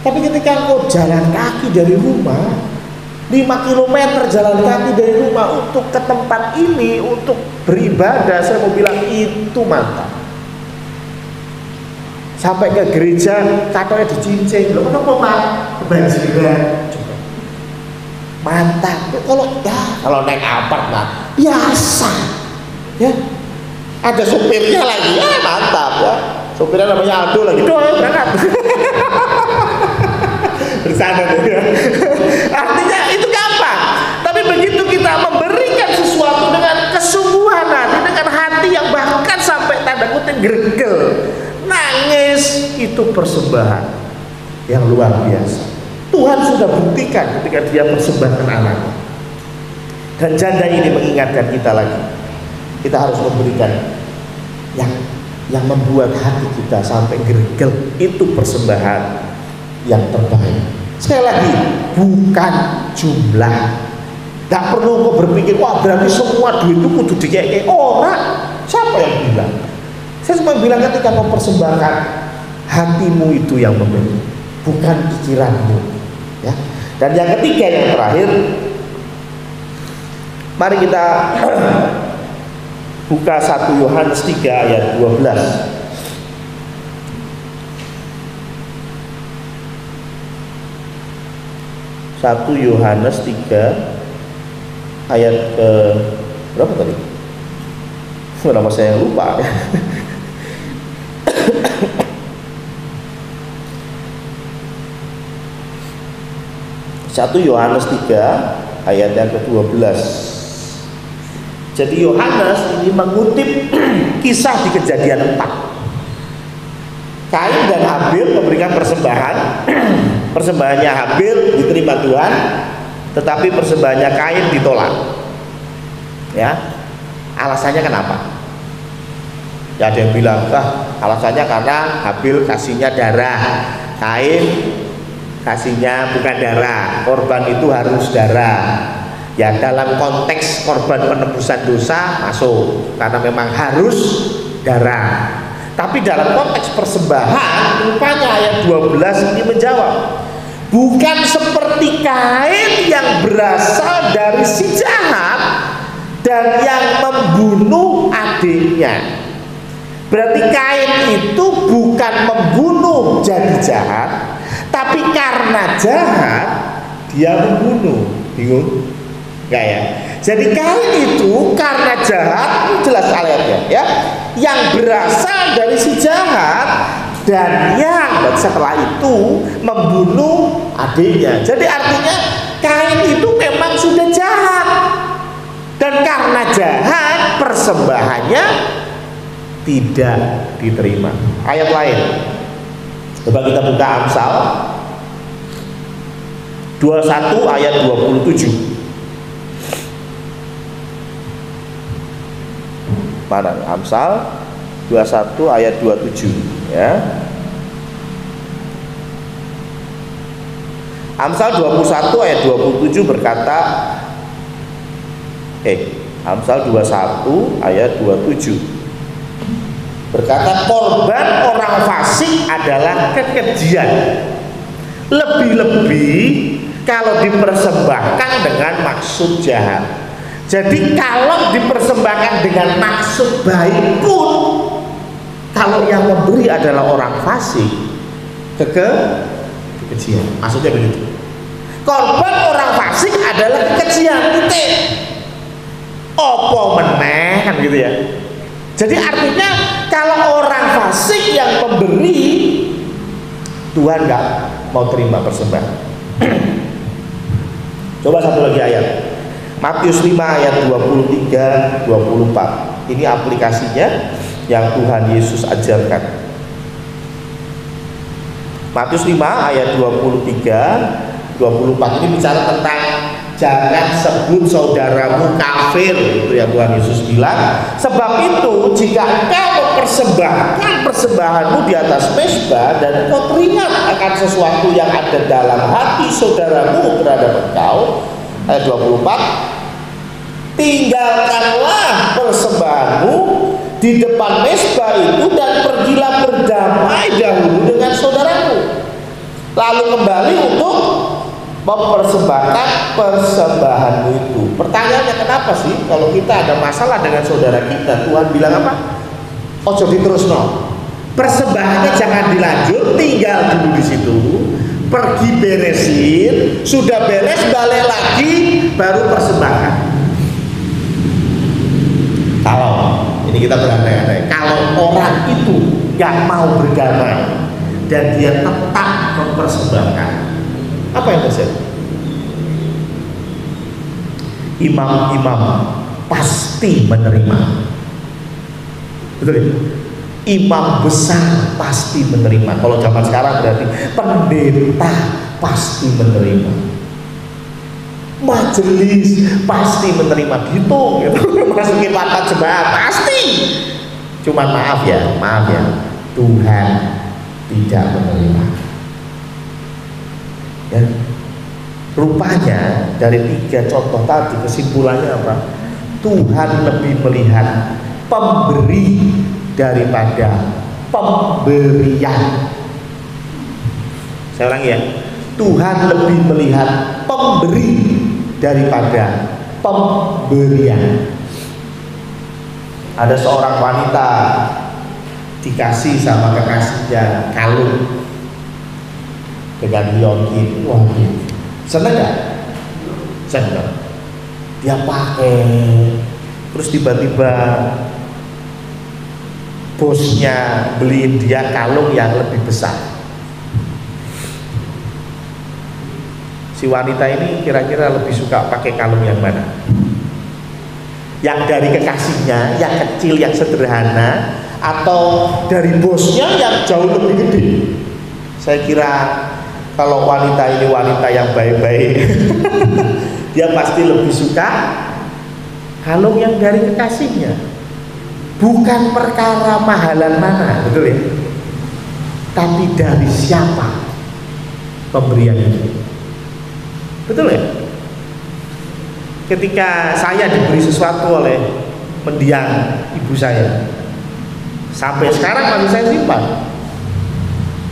Tapi ketika engkau jalan kaki dari rumah 5 km jalan kaki dari rumah untuk ke tempat ini untuk beribadah, saya mau bilang itu mantap. Sampai ke gereja katanya dicincin, loh kenapa Pak? Kebanjiran. Coba. Mantap. Kalau naik Alphard nah biasa. Ya. Ada supirnya lagi, ya mantap ya. Supirnya namanya Aldo lagi, doang berangkat. Bersandar ya. Artinya itu gampang. Tapi begitu kita memberikan sesuatu dengan kesungguhan hati, dengan hati yang bahkan sampai tanda kutip gergel, nangis, itu persembahan yang luar biasa. Tuhan sudah buktikan ketika dia persembahkan anaknya. Dan janda ini mengingatkan kita lagi, kita harus memberikan yang membuat hati kita sampai gergel. Itu persembahan yang terbaik. Sekali lagi, bukan jumlah. Gak perlu kok berpikir, wah berarti semua duit itu kudu dikeke orang. Siapa yang bilang? Saya cuma bilang ketika mempersembahkan, hatimu itu yang memberi, bukan pikiranmu. Ya. Dan yang ketiga, yang terakhir, Mari kita buka 1 Yohanes 3 ayat 12. 1 Yohanes 3 ayat ke berapa tadi? Kenapa saya lupa? 1 Yohanes 3 ayat yang ke-12. Jadi Yohanes ini mengutip kisah di Kejadian 4. Kain dan Habil memberikan persembahan. Persembahannya Habil diterima Tuhan, tetapi persembahannya Kain ditolak. Ya, alasannya kenapa? Ya, ada yang bilang, alasannya karena Habil kasihnya darah, Kain kasihnya bukan darah. Korban itu harus darah. Ya, dalam konteks korban penebusan dosa masuk, karena memang harus darah. Tapi dalam konteks persembahan, rupanya ayat 12 ini menjawab, bukan seperti Kain yang berasal dari si jahat dan yang membunuh adiknya. Berarti Kain itu bukan membunuh jadi jahat, tapi karena jahat dia membunuh. Bingung? Enggak ya? Jadi Kain itu karena jahat, ini jelas ayatnya ya, yang berasal dari si jahat dan yang setelah itu membunuh adiknya. Jadi artinya Kain itu memang sudah jahat, dan karena jahat persembahannya tidak diterima. Ayat lain, coba kita buka Amsal 21 ayat 27. Mana? Amsal 21 ayat 27 ya. Amsal 21 ayat 27 berkata Amsal 21 ayat 27 berkata, korban orang fasik adalah kekejian, lebih-lebih kalau dipersembahkan dengan maksud jahat. Jadi kalau dipersembahkan dengan maksud baik pun, kalau yang memberi adalah orang fasik, kekejian. Maksudnya begitu. Korban orang fasik adalah kekejian, titik. Opo meneh kan gitu ya. Jadi artinya kalau orang fasik yang memberi, Tuhan nggak mau terima persembahan. Coba satu lagi ayat. Matius 5 ayat 23 24. Ini aplikasinya yang Tuhan Yesus ajarkan. Matius 5 ayat 23 24 ini bicara tentang jangan sebut saudaramu kafir, itu yang Tuhan Yesus bilang. Sebab itu jika engkau mempersembahkan persembahanmu di atas mezbah dan engkau teringat akan sesuatu yang ada dalam hati saudaramu terhadap engkau, ayat 24, tinggalkanlah persembahanmu di depan mezbah itu dan pergilah berdamai dahulu dengan saudaramu, lalu kembali untuk mempersembahkan persembahanmu itu. Pertanyaannya, kenapa sih kalau kita ada masalah dengan saudara kita, Tuhan bilang apa? Ojo diterusno, persembahannya jangan dilanjut, tinggal dulu di situ, pergi beresin, sudah beres balik lagi baru persembahkan. Kalau ini kita berandai-andai, kalau orang itu gak mau berdamai dan dia tetap mempersembahkan, apa yang terjadi? Imam-imam pasti menerima. Betul ya? Imam besar pasti menerima. Kalau zaman sekarang berarti pendeta pasti menerima, majelis pasti menerima, gitu masukin rapat jemaat pasti. Cuman maaf ya, Tuhan tidak menerima. Ya, rupanya dari 3 contoh tadi kesimpulannya apa? Tuhan lebih melihat pemberi daripada pemberian. Saya ulangi ya, Tuhan lebih melihat pemberi daripada pemberian. Ada seorang wanita dikasih sama kekasihnya kalung dengan liontin. Wah, seneng gak? Seneng. Dia pakai, terus tiba-tiba bosnya beliin dia kalung yang lebih besar. Si wanita ini kira-kira lebih suka pakai kalung yang mana? Yang dari kekasihnya, yang kecil, yang sederhana, atau dari bosnya yang jauh lebih gede? Saya kira kalau wanita ini wanita yang baik-baik, dia pasti lebih suka kalung yang dari kekasihnya. Bukan perkara mahalan mana, betul ya? Tapi dari siapa pemberian itu. Betul ya? Ketika saya diberi sesuatu oleh mendiang ibu saya, sampai sekarang masih saya simpan.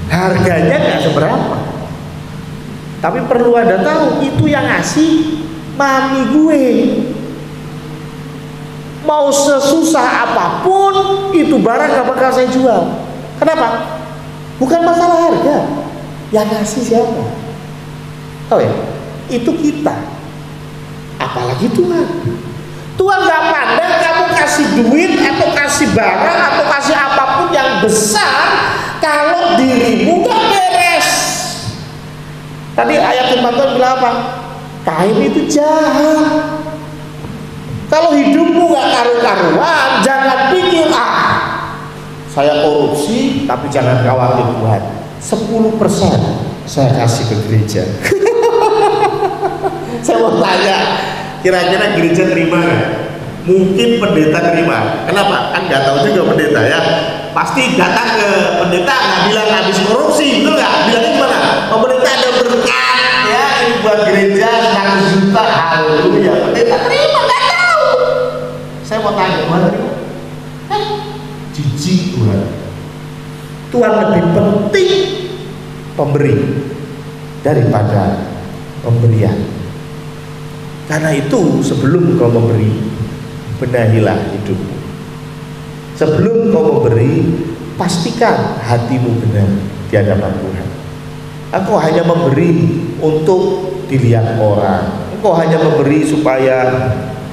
Harganya nggak seberapa, tapi perlu Anda tahu, itu yang ngasih mami gue. Mau sesusah apapun, itu barang gak bakal saya jual. Kenapa? Bukan masalah harga. Yang ngasih siapa? Tahu ya? Itu kita. Apalagi Tuhan. Tuhan gak pandang kamu kasih duit atau kasih barang atau kasih apapun yang besar kalau dirimu gak beres. Tadi ayat firman Tuhan bilang apa? Kain itu jahat. Kalau hidupmu gak karu-karuan, jangan pikir saya korupsi, tapi jangan khawatir Tuhan. 10% saya kasih ke gereja. Saya mau tanya, kira-kira gereja terima gak? Mungkin pendeta terima. Kenapa? Kan nggak tahu juga pendeta ya. Pasti datang ke pendeta nggak bilang habis korupsi, betul nggak? Bilangnya gimana? Oh, pendeta ada berkat ya, ini buat gereja 100 juta, haleluya. Pendeta terima nggak tahu. Saya mau tanya, Tuhan terima? Jijik Tuhan. Tuhan lebih penting pemberi daripada pemberian. Karena itu sebelum kau memberi, benahilah hidupmu. Sebelum kau memberi, pastikan hatimu benar di hadapan Tuhan. Engkau hanya memberi untuk dilihat orang. Engkau hanya memberi supaya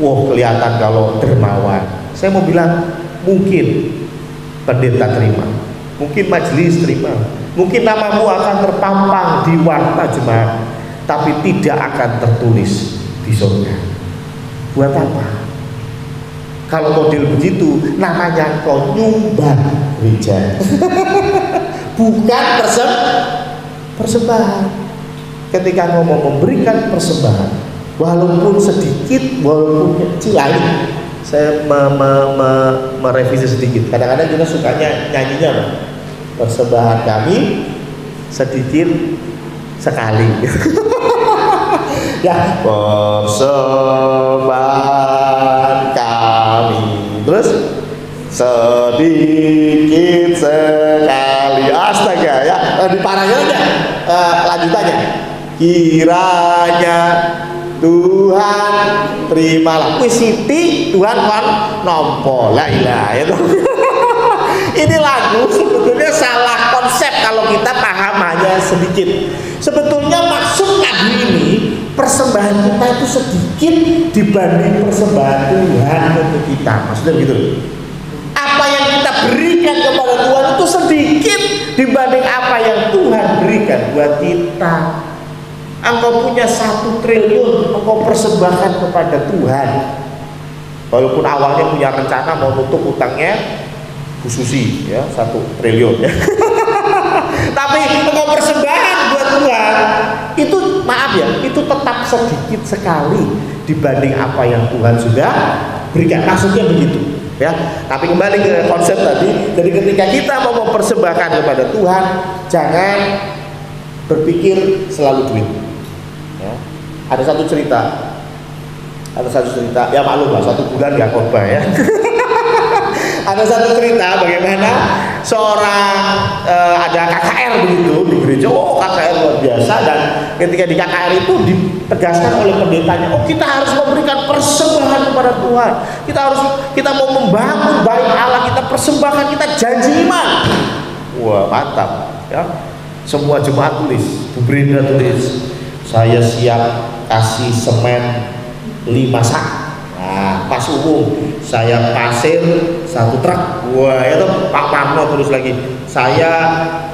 kelihatan kalau dermawan. Saya mau bilang, mungkin pendeta terima, mungkin majelis terima, mungkin namamu akan terpampang di warta jemaat, tapi tidak akan tertulis di surga. Buat apa? Kalau model begitu, namanya kau nyumbang gereja. Bukan persembahan. Ketika kau mau memberikan persembahan, walaupun sedikit, walaupun kecil, saya merevisi sedikit. Kadang-kadang kita sukanya nyanyinya loh. Persembahan kami sedikit sekali. Ya, persembahan kami, terus sedikit sekali. Astaga ya, diparahnya aja. Lanjutannya, kiranya Tuhan terimalah. Wih Siti, Tuhan kan nompo lah ilah itu. Ini lagu sebetulnya salah konsep kalau kita paham hanya sedikit. Sebetulnya maksud lagu ini, persembahan kita itu sedikit dibanding persembahan Tuhan untuk kita. Maksudnya begitu. Apa yang kita berikan kepada Tuhan itu sedikit dibanding apa yang Tuhan berikan buat kita. Engkau punya 1 triliun, engkau persembahkan kepada Tuhan. Walaupun awalnya punya rencana mau nutup utangnya Bu Susi ya, 1 triliun ya. Tapi engkau persembahan buat Tuhan, itu maaf ya, itu tetap sedikit sekali dibanding apa yang Tuhan sudah berikan. Maksudnya begitu ya. Tapi kembali ke konsep tadi, jadi ketika kita mau mempersembahkan kepada Tuhan, jangan berpikir selalu duit ya. Ada satu cerita ya, maklum lah 1 bulan gak khotbah ya. Ada satu cerita bagaimana seorang ada KKR begitu di gereja. Oh, KKR luar biasa. Dan ketika di KKR itu ditegaskan oleh pendetanya, oh kita harus memberikan persembahan kepada Tuhan. Kita mau membangun bait Allah, kita persembahkan, kita janji iman. Wah, mantap ya. Semua jemaat tulis, Bu Brenda tulis, saya siap kasih semen 5 sak. Nah, pas umum saya pasir 1 truk. Wah, itu Pak Parno tulis lagi, saya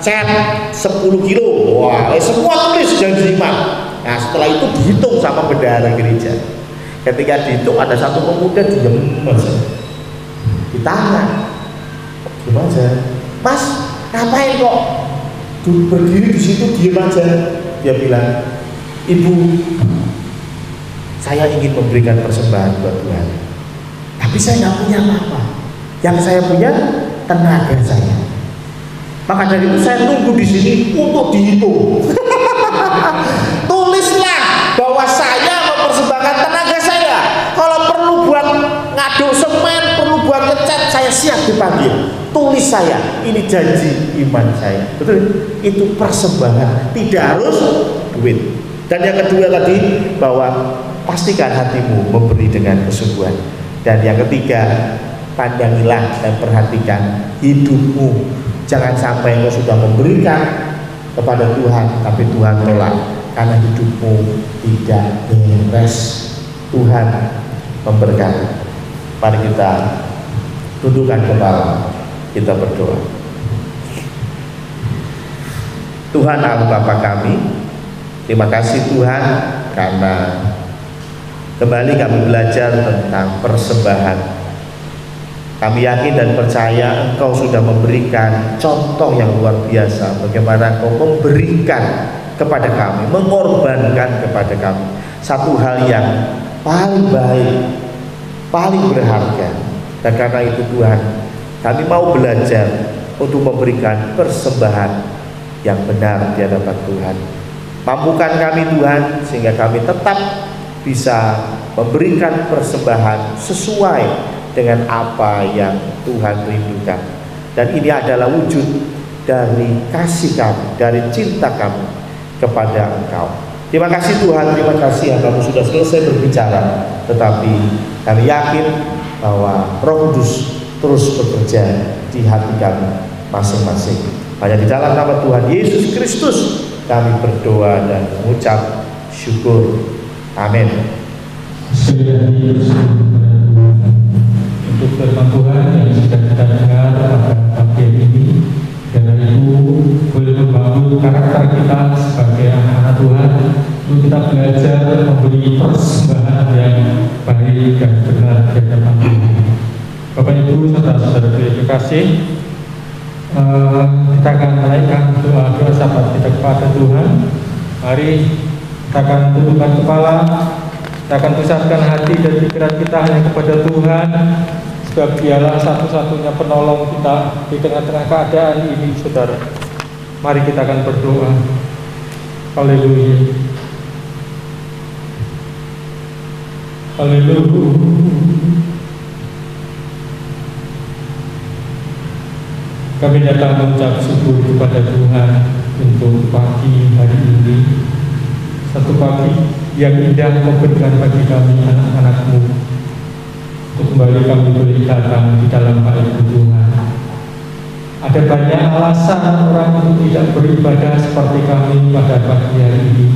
cat 10 kilo. Wah, semua tulis janji iman. Nah, setelah itu dihitung sama bendahara gereja. Ketika dihitung ada satu pemuda diam aja. Ditanya, gimana? Mas, ngapain kok berdiri di situ diam aja? Dia bilang, Ibu, saya ingin memberikan persembahan buat Tuhan, tapi saya nggak punya apa-apa. Yang saya punya tenaga saya. Maka dari itu saya tunggu di sini untuk dihitung. Tulislah bahwa saya mempersembahkan tenaga saya. Kalau perlu buat ngaduk semen, perlu buat ngecat, saya siap dipanggil. Tulis saya, ini janji iman saya. Betul? Itu persembahan, tidak harus duit. Dan yang kedua tadi, bahwa pastikan hatimu memberi dengan kesungguhan. Dan yang ketiga, pandangilah dan perhatikan hidupmu. Jangan sampai engkau sudah memberikan kepada Tuhan, tapi Tuhan tolak karena hidupmu tidak beres. Tuhan memberkati. Mari kita tundukkan kepala, kita berdoa. Tuhan Allah Bapa kami, terima kasih Tuhan karena kembali kami belajar tentang persembahan. Kami yakin dan percaya Engkau sudah memberikan contoh yang luar biasa bagaimana Engkau memberikan kepada kami, mengorbankan kepada kami satu hal yang paling baik, paling berharga. Dan karena itu Tuhan, kami mau belajar untuk memberikan persembahan yang benar di hadapan Tuhan. Mampukan kami Tuhan sehingga kami tetap bisa memberikan persembahan sesuai dengan apa yang Tuhan rindukan. Dan ini adalah wujud dari kasih kami, dari cinta kami kepada Engkau. Terima kasih Tuhan, terima kasih yang kamu sudah selesai berbicara. Tetapi kami yakin bahwa Roh Kudus terus bekerja di hati kami masing-masing. Hanya di dalam nama Tuhan Yesus Kristus kami berdoa dan mengucap syukur. Amin. Untuk firman Tuhan yang sudah kita dengar pada pagi ini, karena itu boleh membangun karakter kita sebagai anak-anak Tuhan untuk kita belajar memberi persembahan yang baik dan benar di hadapan Tuhan. Bapak Ibu, saudara-saudara terkasih, kita akan menaikkan doa-doa syafaat kita kepada Tuhan. Mari kita akan tundukkan kepala, kita akan pusatkan hati dan pikiran kita hanya kepada Tuhan. Sebab dialah satu-satunya penolong kita di tengah-tengah keadaan ini, saudara. Mari kita akan berdoa. Haleluya. Haleluya. Kami datang mengucap syukur kepada Tuhan untuk pagi hari ini. Satu pagi yang indah memberikan bagi kami anak-anak-Mu. Untuk kembali kami boleh datang di dalam hadirat Tuhan. Ada banyak alasan orang untuk tidak beribadah seperti kami pada pagi hari ini.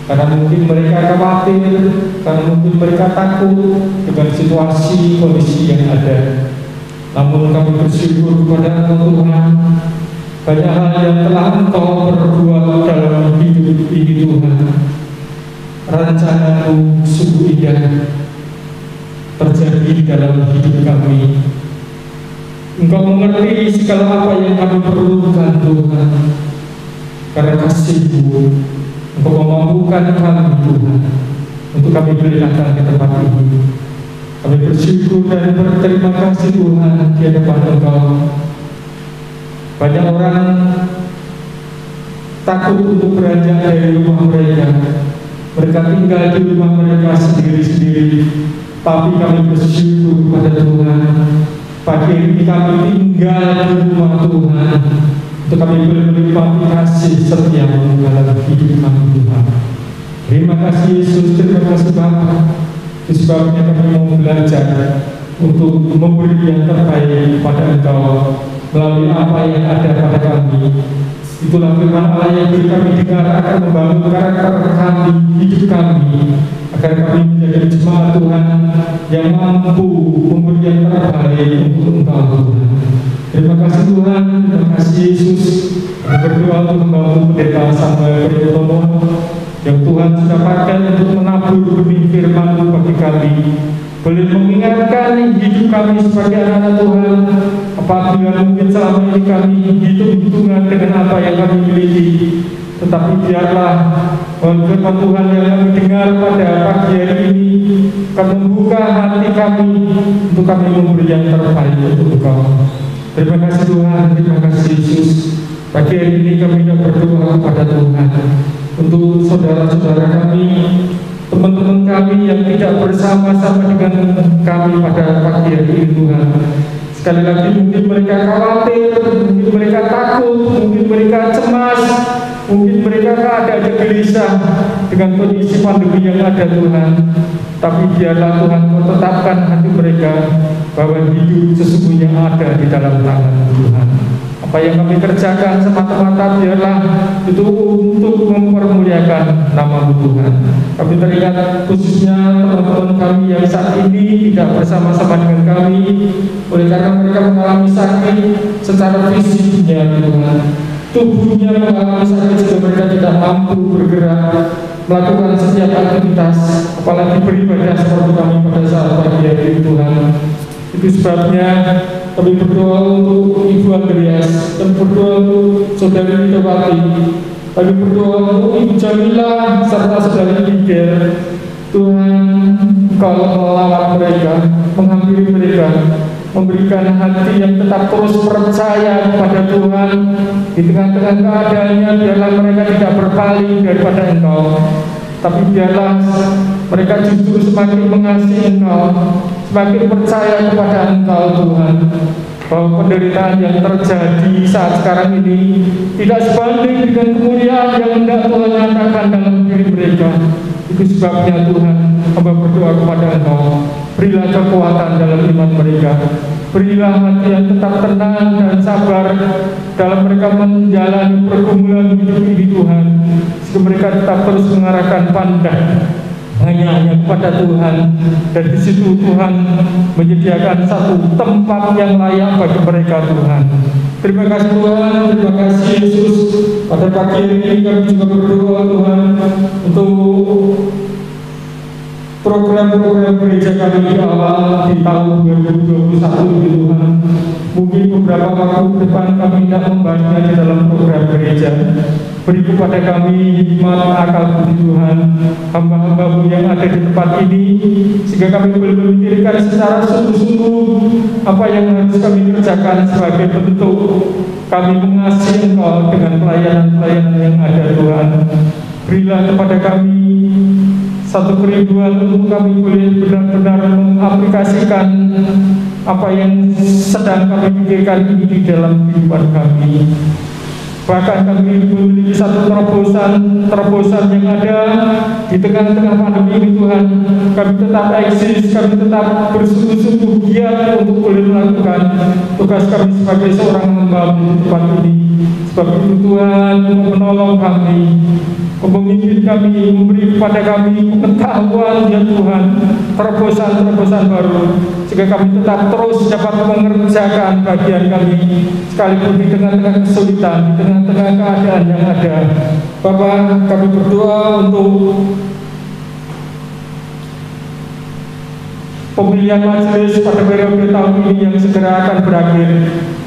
Karena mungkin mereka khawatir, karena mungkin mereka takut dengan situasi kondisi yang ada. Namun kami bersyukur kepada Tuhan, banyak hal yang telah Engkau perbuat dalam hidup ini Tuhan. Rencana-Mu sungguh indah terjadi dalam hidup kami. Engkau mengerti segala apa yang kami perlukan Tuhan. Karena kasih-Mu, Engkau memampukan kami Tuhan untuk kami boleh datang ke tempat ini. Kami bersyukur dan berterima kasih Tuhan di hadapan Engkau. Banyak orang takut untuk beranjak dari rumah mereka. Mereka tinggal di rumah mereka sendiri-sendiri. Tapi kami bersyukur kepada Tuhan, Pagi ini kami tinggal di rumah Tuhan untuk kami menikmati kasih setiamu dalam hidup kami Tuhan. Terima kasih Yesus, terima kasih Bapa. Sebabnya kami mau belajar untuk memberi yang terbaik pada Engkau melalui apa yang ada pada kami. Itulah firman Allah yang beri kami dengar akan membangun karakter kami, hidup kami, agar kami menjadi jemaat Tuhan yang mampu memberi yang terbaik untuk Engkau Tuhan. Terima kasih Tuhan, terima kasih Yesus. Kami berdoa untuk membangun pendeta Samuel Priyotono yang Tuhan sudah pakai untuk menabur benih firman bagi kami, boleh mengingatkan hidup kami sebagai anak Tuhan. Apabila mungkin selama ini kami hitung-hitungan dengan apa yang kami miliki, tetapi biarlah firman Tuhan yang kami dengar pada pagi hari ini akan membuka hati kami untuk kami memberi yang terbaik untuk Engkau. Terima kasih Tuhan, terima kasih Yesus. Pagi hari ini kami berdoa kepada Tuhan untuk saudara-saudara kami, teman-teman kami yang tidak bersama-sama dengan kami pada pagi hari ini Tuhan. Sekali lagi mungkin mereka khawatir, mungkin mereka takut, mungkin mereka cemas, mungkin mereka ada gelisah dengan kondisi pandemi yang ada Tuhan. Tapi biarlah Tuhan menetapkan hati mereka bahwa hidup sesungguhnya ada di dalam tangan Tuhan. Apa yang kami kerjakan semata-mata biarlah itu untuk mempermuliakan nama Tuhan. Kami teringat khususnya teman-teman kami yang saat ini tidak bersama-sama dengan kami, oleh karena mereka mengalami sakit secara fisiknya Tuhan. Tubuhnya mengalami sakit sehingga mereka tidak mampu bergerak, melakukan setiap aktivitas, apalagi beribadah seperti kami pada saat pagi hari Tuhan. Itu sebabnya kami berdoa untuk Ibu Andreas, dan berdoa untuk Saudari Widawati, kami berdoa untuk Ibu Jamila serta Saudari Lidia. Tuhan, Engkau melawat mereka, menghampiri mereka, memberikan hati yang tetap terus percaya kepada Tuhan di tengah-tengah keadaannya. Biarlah mereka tidak berpaling daripada Engkau, tapi biarlah mereka justru semakin mengasihi Engkau, semakin percaya kepada Engkau Tuhan, bahwa penderitaan yang terjadi saat sekarang ini tidak sebanding dengan kemuliaan yang hendak Tuhan nyatakan dalam diri mereka. Itu sebabnya Tuhan, hamba berdoa kepada Engkau, berilah kekuatan dalam iman mereka, berilah hati yang tetap tenang dan sabar dalam mereka menjalani pergumulan hidup ini Tuhan, sehingga mereka tetap terus mengarahkan pandang hanya kepada Tuhan, dan di situ Tuhan menyediakan satu tempat yang layak bagi mereka Tuhan. Terima kasih Tuhan, terima kasih Yesus. Pada pagi ini kami juga berdoa Tuhan untuk program-program gereja kami di awal di tahun 2021 Tuhan. Mungkin beberapa waktu ke depan kami tidak membahasnya di dalam program gereja. Beri kepada kami hikmat akal budi Tuhan, hamba-hamba-Mu yang ada di tempat ini, sehingga kami boleh memikirkan secara sungguh-sungguh apa yang harus kami kerjakan sebagai bentuk kami mengasihi Engkau dengan pelayanan-pelayanan yang ada Tuhan. Berilah kepada kami satu kerinduan untuk kami boleh benar-benar mengaplikasikan apa yang sedang kami pikirkan ini di dalam kehidupan kami. Bahkan kami memiliki satu terobosan yang ada di tengah-tengah pandemi ini Tuhan. Kami tetap eksis, kami tetap bersungguh-sungguh giat untuk boleh melakukan tugas kami sebagai seorang hamba di tempat ini. Sebab itu Tuhan menolong kami, memimpin kami, memberi kepada kami pengetahuan ya Tuhan, terobosan-terobosan baru, sehingga kami tetap terus dapat mengerjakan bagian kami sekalipun di tengah-tengah kesulitan, di tengah-tengah keadaan yang ada. Bapak, kami berdoa untuk pemilihan majelis pada periode tahun ini yang segera akan berakhir.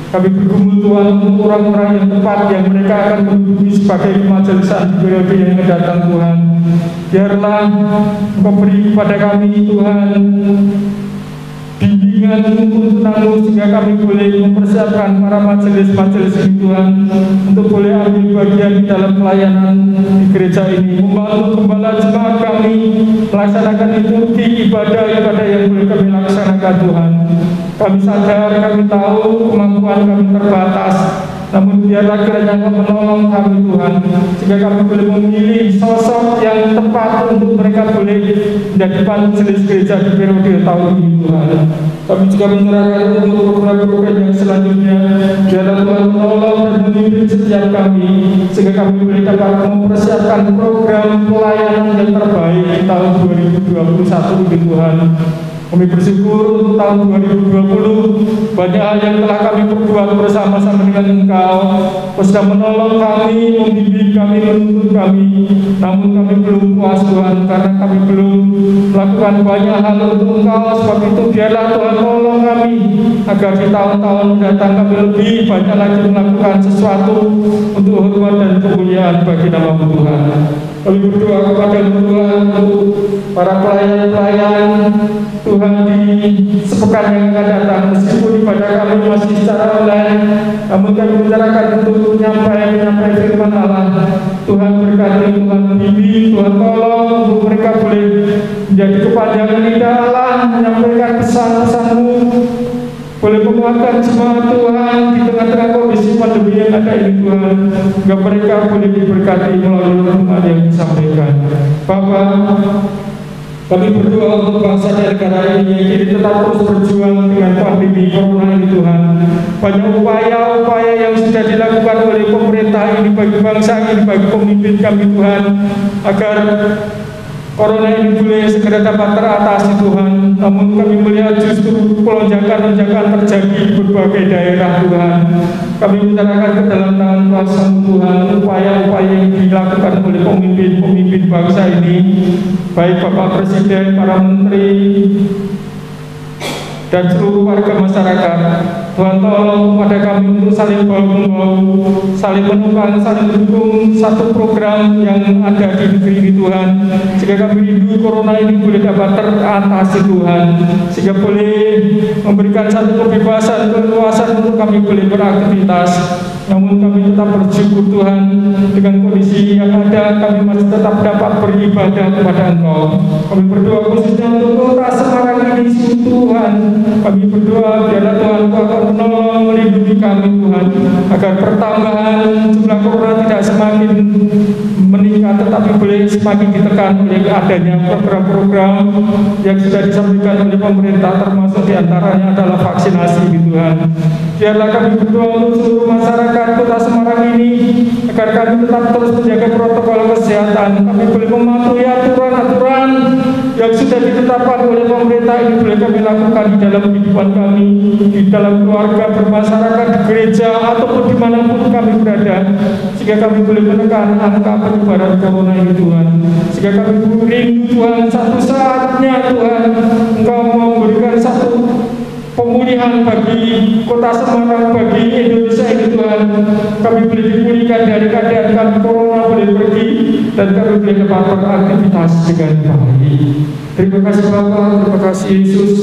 Kami bergumul Tuhan untuk orang-orang yang tepat yang mereka akan menduduki sebagai kemajelisan di periode yang akan datang Tuhan. Biarlah Engkau beri kepada kami Tuhan bimbingan tuntunanmu, sehingga kami boleh mempersiapkan para majelis-majelis ini Tuhan, untuk boleh ambil bagian di dalam pelayanan di gereja ini, membantu gembala jemaat kami melaksanakan liturgi ibadah-ibadah yang boleh kami laksanakan Tuhan. Kami sadar, kami tahu kemampuan kami terbatas, namun biarlah kiranya Engkau menolong kami Tuhan, sehingga kami boleh memilih sosok yang tepat untuk mereka boleh menjadi majelis gereja di periode tahun ini Tuhan. Kami juga menyerahkan untuk program-program yang selanjutnya, biarlah Tuhan menolong dan memimpin setiap kami, sehingga kami boleh dapat mempersiapkan program pelayanan yang terbaik di tahun 2021 ini Tuhan. Kami bersyukur untuk tahun 2020 banyak hal yang telah kami perbuat bersama-sama dengan Engkau. Kau sudah menolong kami, membimbing kami, menuntun kami. Namun kami belum puas Tuhan, karena kami belum melakukan banyak hal untuk Engkau. Sebab itu biarlah Tuhan tolong kami, agar di tahun-tahun mendatang kami lebih banyak lagi melakukan sesuatu untuk hormat dan kemuliaan bagi nama Tuhan. Kami berdoa kepada Tuhan untuk para pelayan-pelayan Tuhan di sepekan yang akan datang, meskipun ibadah kami masih secara online, namun kami menyerahkan untuk menyampaikan firman Allah. Tuhan berkati, Tuhan bimbing, Tuhan tolong untuk mereka boleh menjadi kepanjangan lidah Allah, menyampaikan pesan-pesan-Mu, boleh menguatkan jemaat Tuhan di tengah-tengah kondisi pandemi yang ada ini Tuhan, agar mereka boleh diberkati melalui firman yang disampaikan. Bapa, kami berdoa untuk bangsa dan negara ini yang kini tetap terus berjuang dengan pandemi corona ini Tuhan. Banyak upaya-upaya yang sudah dilakukan oleh pemerintah ini bagi bangsa ini, bagi pemimpin kami Tuhan, agar corona ini boleh segera dapat teratasi Tuhan. Namun kami melihat justru lonjakan-lonjakan terjadi di berbagai daerah Tuhan. Kami menyerahkan ke dalam tangan kuasa Tuhan upaya-upaya yang dilakukan oleh pemimpin-pemimpin bangsa ini, baik Bapak Presiden, para menteri, dan seluruh warga masyarakat. Tuhan tolong kepada kami untuk saling bahu-membahu, saling menopang, saling mendukung satu program yang ada di negeri ini Tuhan, sehingga kami rindu corona ini boleh dapat teratasi Tuhan, sehingga boleh memberikan satu kebebasan, keluasan untuk kami boleh beraktivitas. Namun kami tetap bersyukur Tuhan, dengan kondisi yang ada kami masih tetap dapat beribadah kepada Engkau. Kami berdoa khususnya untuk kota Semarang ini Tuhan. Kami berdoa biarlah Tuhan Kau akan menolong, melindungi kami Tuhan, agar pertambahan jumlah corona tidak semakin meningkat, tetapi boleh semakin ditekan oleh adanya program-program yang sudah disampaikan oleh pemerintah, termasuk diantaranya adalah vaksinasi Tuhan. Biarlah kami berdoa untuk seluruh masyarakat kota Semarang ini, agar kami tetap terus menjaga protokol kesehatan. Kami boleh mematuhi aturan-aturan yang sudah ditetapkan oleh pemerintah ini, boleh kami lakukan di dalam kehidupan kami, di dalam keluarga, bermasyarakat, di gereja, ataupun dimanapun kami berada, sehingga kami boleh menekan angka penyebaran corona ini Tuhan. Sehingga kami rindu Tuhan, satu saatnya Tuhan Engkau mau memberikan satu pemulihan bagi kota Semarang, bagi Indonesia ini Tuhan. Kami boleh dipulihkan dari keadaan kami corona boleh pergi, dan kami boleh dapat beraktivitas dengan baik. Terima kasih Bapa, terima kasih Yesus.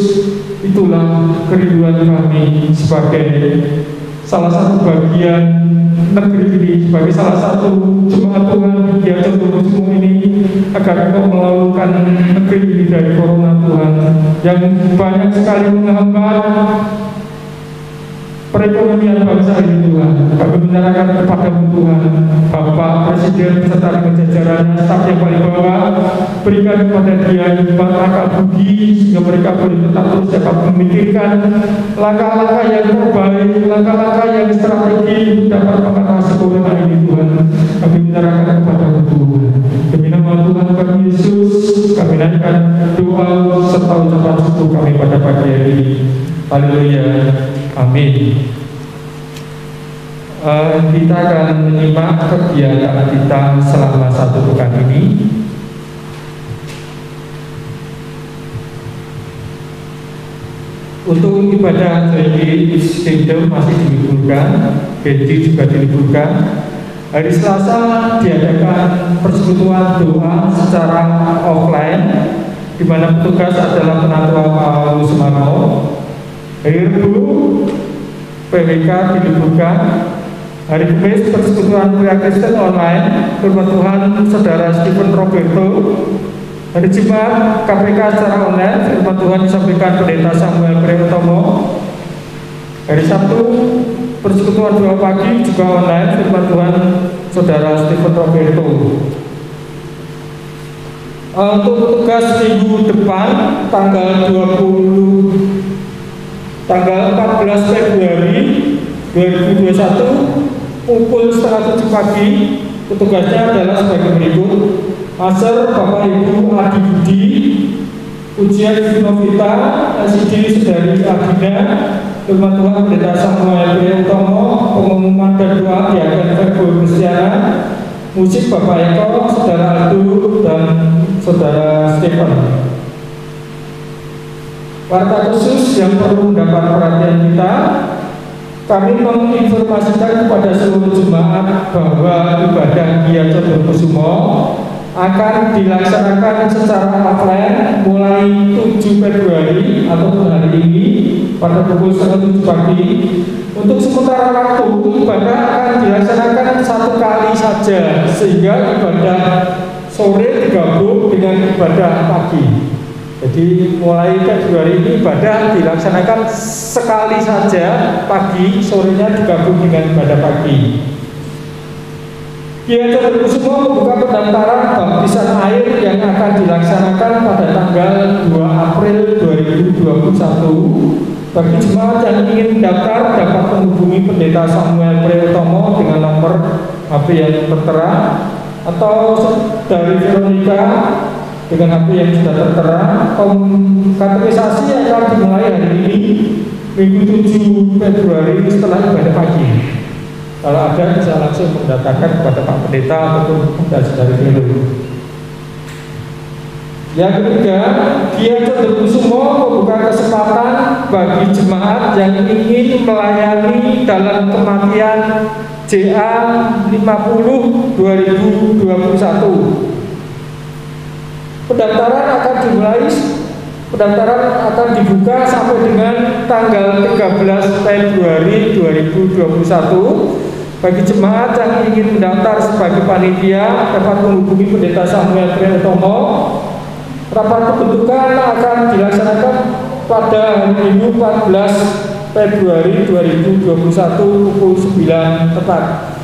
Itulah kerinduan kami sebagai salah satu bagian negeri ini, sebagai salah satu jemaat Tuhan di Aceh Semua ini, agar Engkau melakukan negeri ini dari corona Tuhan yang banyak sekali menghambat perekonomian bangsa ini Tuhan. Kami menyerahkan kepada Tuhan, Bapak Presiden beserta dengan jajarannya, staf yang paling bawah, berikan kepada dia hikmat akal budi, sehingga mereka boleh tetap terus dapat memikirkan langkah-langkah yang terbaik, langkah-langkah yang strategi untuk dapat mengatasi corona ini Tuhan. Kami menyerahkan kepada Tuhan. Demi nama Tuhan kami Yesus, kami naikkan doa serta ucapan syukur kami pada pagi hari ini. Haleluya. Amin. Kita akan menyimak kegiatan kita selama satu pekan ini. Untuk ibadah Joy Kingdom masih diliburkan, Gereja juga diliburkan. Hari Selasa diadakan persekutuan doa secara offline, di mana petugas adalah Penatua Paulus Sumarno. Hari Rabu PWK diliburkan. Hari Kamis Persekutuan Pria Kristen online, firman Tuhan Saudara Stephen Roberto. Hari Jumat KPK secara online, firman Tuhan disampaikan Pendeta Samuel Priyotomo. Hari Sabtu Persekutuan 2 pagi juga online, firman Tuhan Saudara Stephen Roberto. Untuk tugas minggu depan tanggal 14 Februari 2021 pukul 6:30 pagi, petugasnya adalah sebagai berikut. Asar Bapak Ibu Adi Budi, ujian Novita, SID Saudari Agina, firman Tuhan Pendeta Samuel Priyotomo, pengumuman dan doa diakan Februari Kristiana, musik Bapak Eko, Saudara Aldo, dan Saudara Stephen. Warta khusus yang perlu mendapat perhatian kita, kami menginformasikan kepada seluruh jemaat bahwa ibadah Gia Condongkusumo akan dilaksanakan secara offline mulai 7 Februari atau hari ini pada pukul 7 pagi. Untuk sementara waktu ibadah akan dilaksanakan 1 kali saja, sehingga ibadah sore digabung dengan ibadah pagi. Jadi mulai Februari ini ibadah dilaksanakan sekali saja pagi, sorenya digabung dengan ibadah pagi. Gia Condongkusumo membuka pendaftaran baptisan air yang akan dilaksanakan pada tanggal 2 April 2021. Bagi jemaat yang ingin mendaftar dapat menghubungi Pendeta Samuel Priyotomo dengan nomor HP yang tertera, atau dari Veronica dengan HP yang sudah tertera. Kategorisasi akan dimulai hari ini, Minggu 7 Februari setelah ibadah pagi. Kalau ada bisa langsung mendaftarkan kepada Pak Pendeta ataupun dari Vero. Yang ketiga, Gia Condongkusumo membuka kesempatan bagi jemaat yang ingin melayani dalam kematian JA 50 2021. Pendaftaran akan dibuka sampai dengan tanggal 13 Februari 2021. Bagi jemaat yang ingin mendaftar sebagai panitia dapat menghubungi Pendeta Samuel Priyotomo. Rapat pembentukan akan dilaksanakan pada hari Minggu 14 Februari 2021 pukul 9 tepat.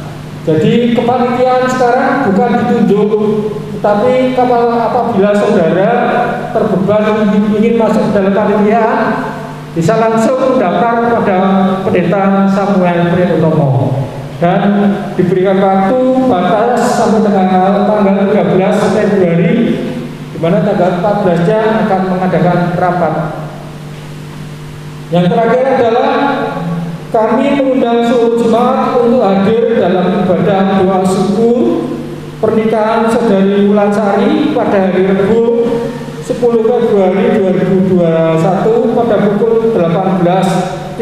Jadi kepanitiaan sekarang bukan ditunjuk, tapi apabila saudara terbeban ingin masuk dalam panitia, bisa langsung mendaftar pada Pendeta Samuel Priyotomo dan diberikan waktu batas sampai tanggal 13 Februari, di mana tanggal 14-nya akan mengadakan rapat. Yang terakhir adalah kami mengundang seluruh jemaat untuk hadir dalam ibadah doa syukur pernikahan Saudari Wulansari pada hari Rabu 10 Februari 2021 pada pukul 18.30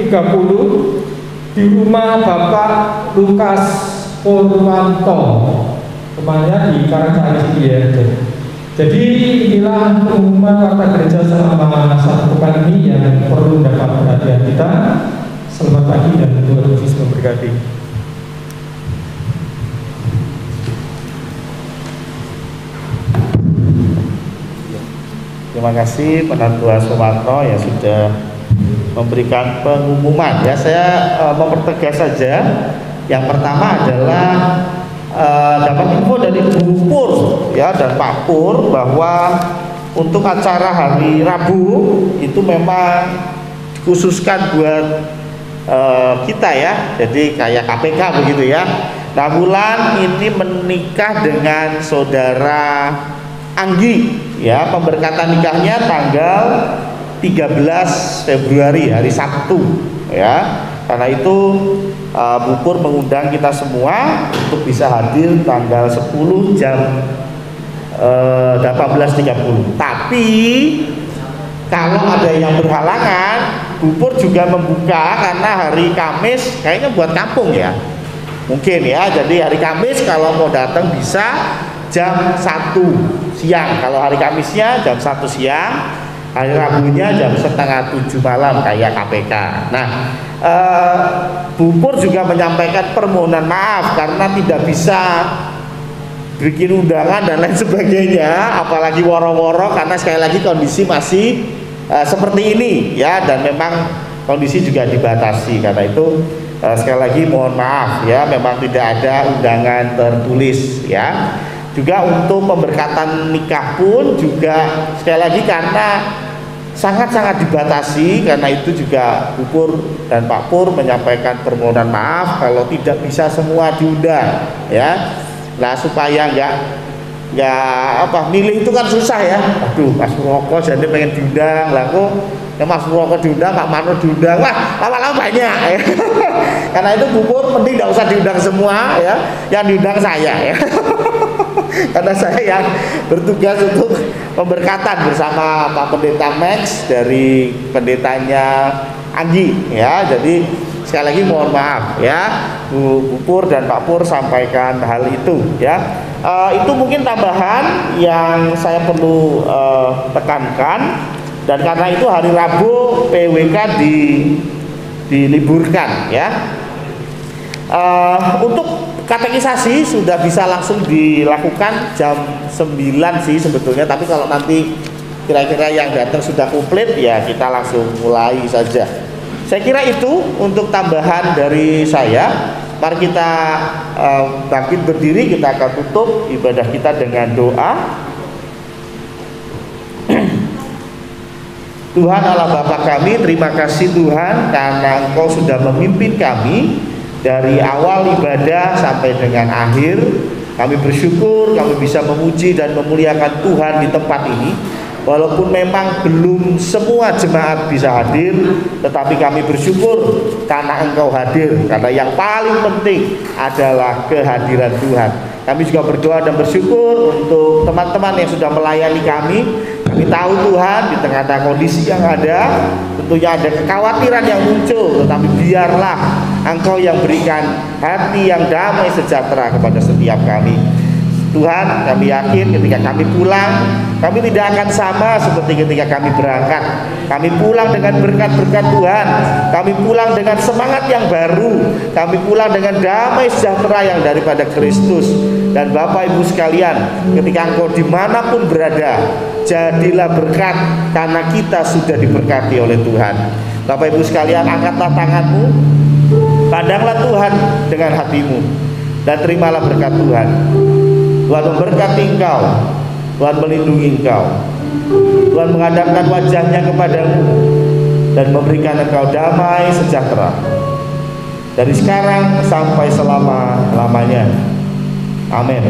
di rumah Bapak Lukas Purwanto, rumahnya di Karangsari sini ya. Jadi inilah pengumuman warta gereja selama 1 pekan ini yang perlu mendapat perhatian kita. Selamat pagi dan Tuhan Yesus memberkati. Terima kasih Penatua Sumarto yang sudah memberikan pengumuman. Ya, saya mempertegas saja. Yang pertama adalah dapat info dari Bu Pur ya dan Pak Pur bahwa untuk acara hari Rabu itu memang dikhususkan buat kita ya, jadi kayak KPK begitu ya. Nah, Wulan ini menikah dengan Saudara Anggi ya, pemberkatan nikahnya tanggal 13 Februari hari Sabtu ya. Karena itu Bu Pur mengundang kita semua untuk bisa hadir tanggal 10 jam 18.30. Tapi kalau ada yang berhalangan, Bu Pur juga membuka karena hari Kamis kayaknya buat kampung ya, mungkin ya. Jadi hari Kamis kalau mau datang bisa jam 1 siang. Kalau hari Kamisnya jam 1 siang. Hari Rabunya jam setengah 7 malam kayak KPK. Nah, Bu Pur juga menyampaikan permohonan maaf karena tidak bisa bikin undangan dan lain sebagainya, apalagi woro-woro karena sekali lagi kondisi masih seperti ini ya, dan memang kondisi juga dibatasi. Karena itu sekali lagi mohon maaf ya, memang tidak ada undangan tertulis ya. Juga untuk pemberkatan nikah pun juga sekali lagi karena sangat-sangat dibatasi, karena itu juga Bu Pur dan Pak Pur menyampaikan permohonan maaf kalau tidak bisa semua diundang ya. Nah, supaya nggak milih itu kan susah ya. Aduh, Mas Purwoko jadi pengen diundang, lah kok ya Mas Purwoko diundang, Pak Mano diundang, wah lama-lama banyak ya. Karena itu Bu Pur mending nggak usah diundang semua ya, yang diundang saya ya. Karena saya yang bertugas untuk pemberkatan bersama Pak Pendeta Max dari pendetanya Anggi ya. Jadi sekali lagi mohon maaf ya, Bu Pur dan Pak Pur sampaikan hal itu ya. Itu mungkin tambahan yang saya perlu tekankan. Dan karena itu hari Rabu PWK diliburkan ya. Untuk katekisasi sudah bisa langsung dilakukan jam 9 sih sebetulnya, tapi kalau nanti kira-kira yang datang sudah komplit ya kita langsung mulai saja. Saya kira itu untuk tambahan dari saya. Mari kita bangkit berdiri, kita akan tutup ibadah kita dengan doa. Tuhan Allah Bapa kami, terima kasih Tuhan karena Engkau sudah memimpin kami dari awal ibadah sampai dengan akhir. Kami bersyukur kami bisa memuji dan memuliakan Tuhan di tempat ini. Walaupun memang belum semua jemaat bisa hadir, tetapi kami bersyukur karena Engkau hadir. Karena yang paling penting adalah kehadiran Tuhan. Kami juga berdoa dan bersyukur untuk teman-teman yang sudah melayani kami. Kami tahu Tuhan di tengah-tengah kondisi yang ada, tentunya ada kekhawatiran yang muncul, tetapi biarlah Engkau yang berikan hati yang damai sejahtera kepada setiap kami. Tuhan, kami yakin ketika kami pulang, kami tidak akan sama seperti ketika kami berangkat. Kami pulang dengan berkat-berkat Tuhan. Kami pulang dengan semangat yang baru. Kami pulang dengan damai sejahtera yang daripada Kristus. Dan Bapak Ibu sekalian, ketika Engkau dimanapun berada, jadilah berkat karena kita sudah diberkati oleh Tuhan. Bapak Ibu sekalian, angkatlah tanganmu, pandanglah Tuhan dengan hatimu, dan terimalah berkat Tuhan. Tuhan memberkati engkau, Tuhan melindungi engkau, Tuhan menghadapkan wajahnya kepadamu dan memberikan engkau damai sejahtera dari sekarang sampai selama-lamanya. Amin.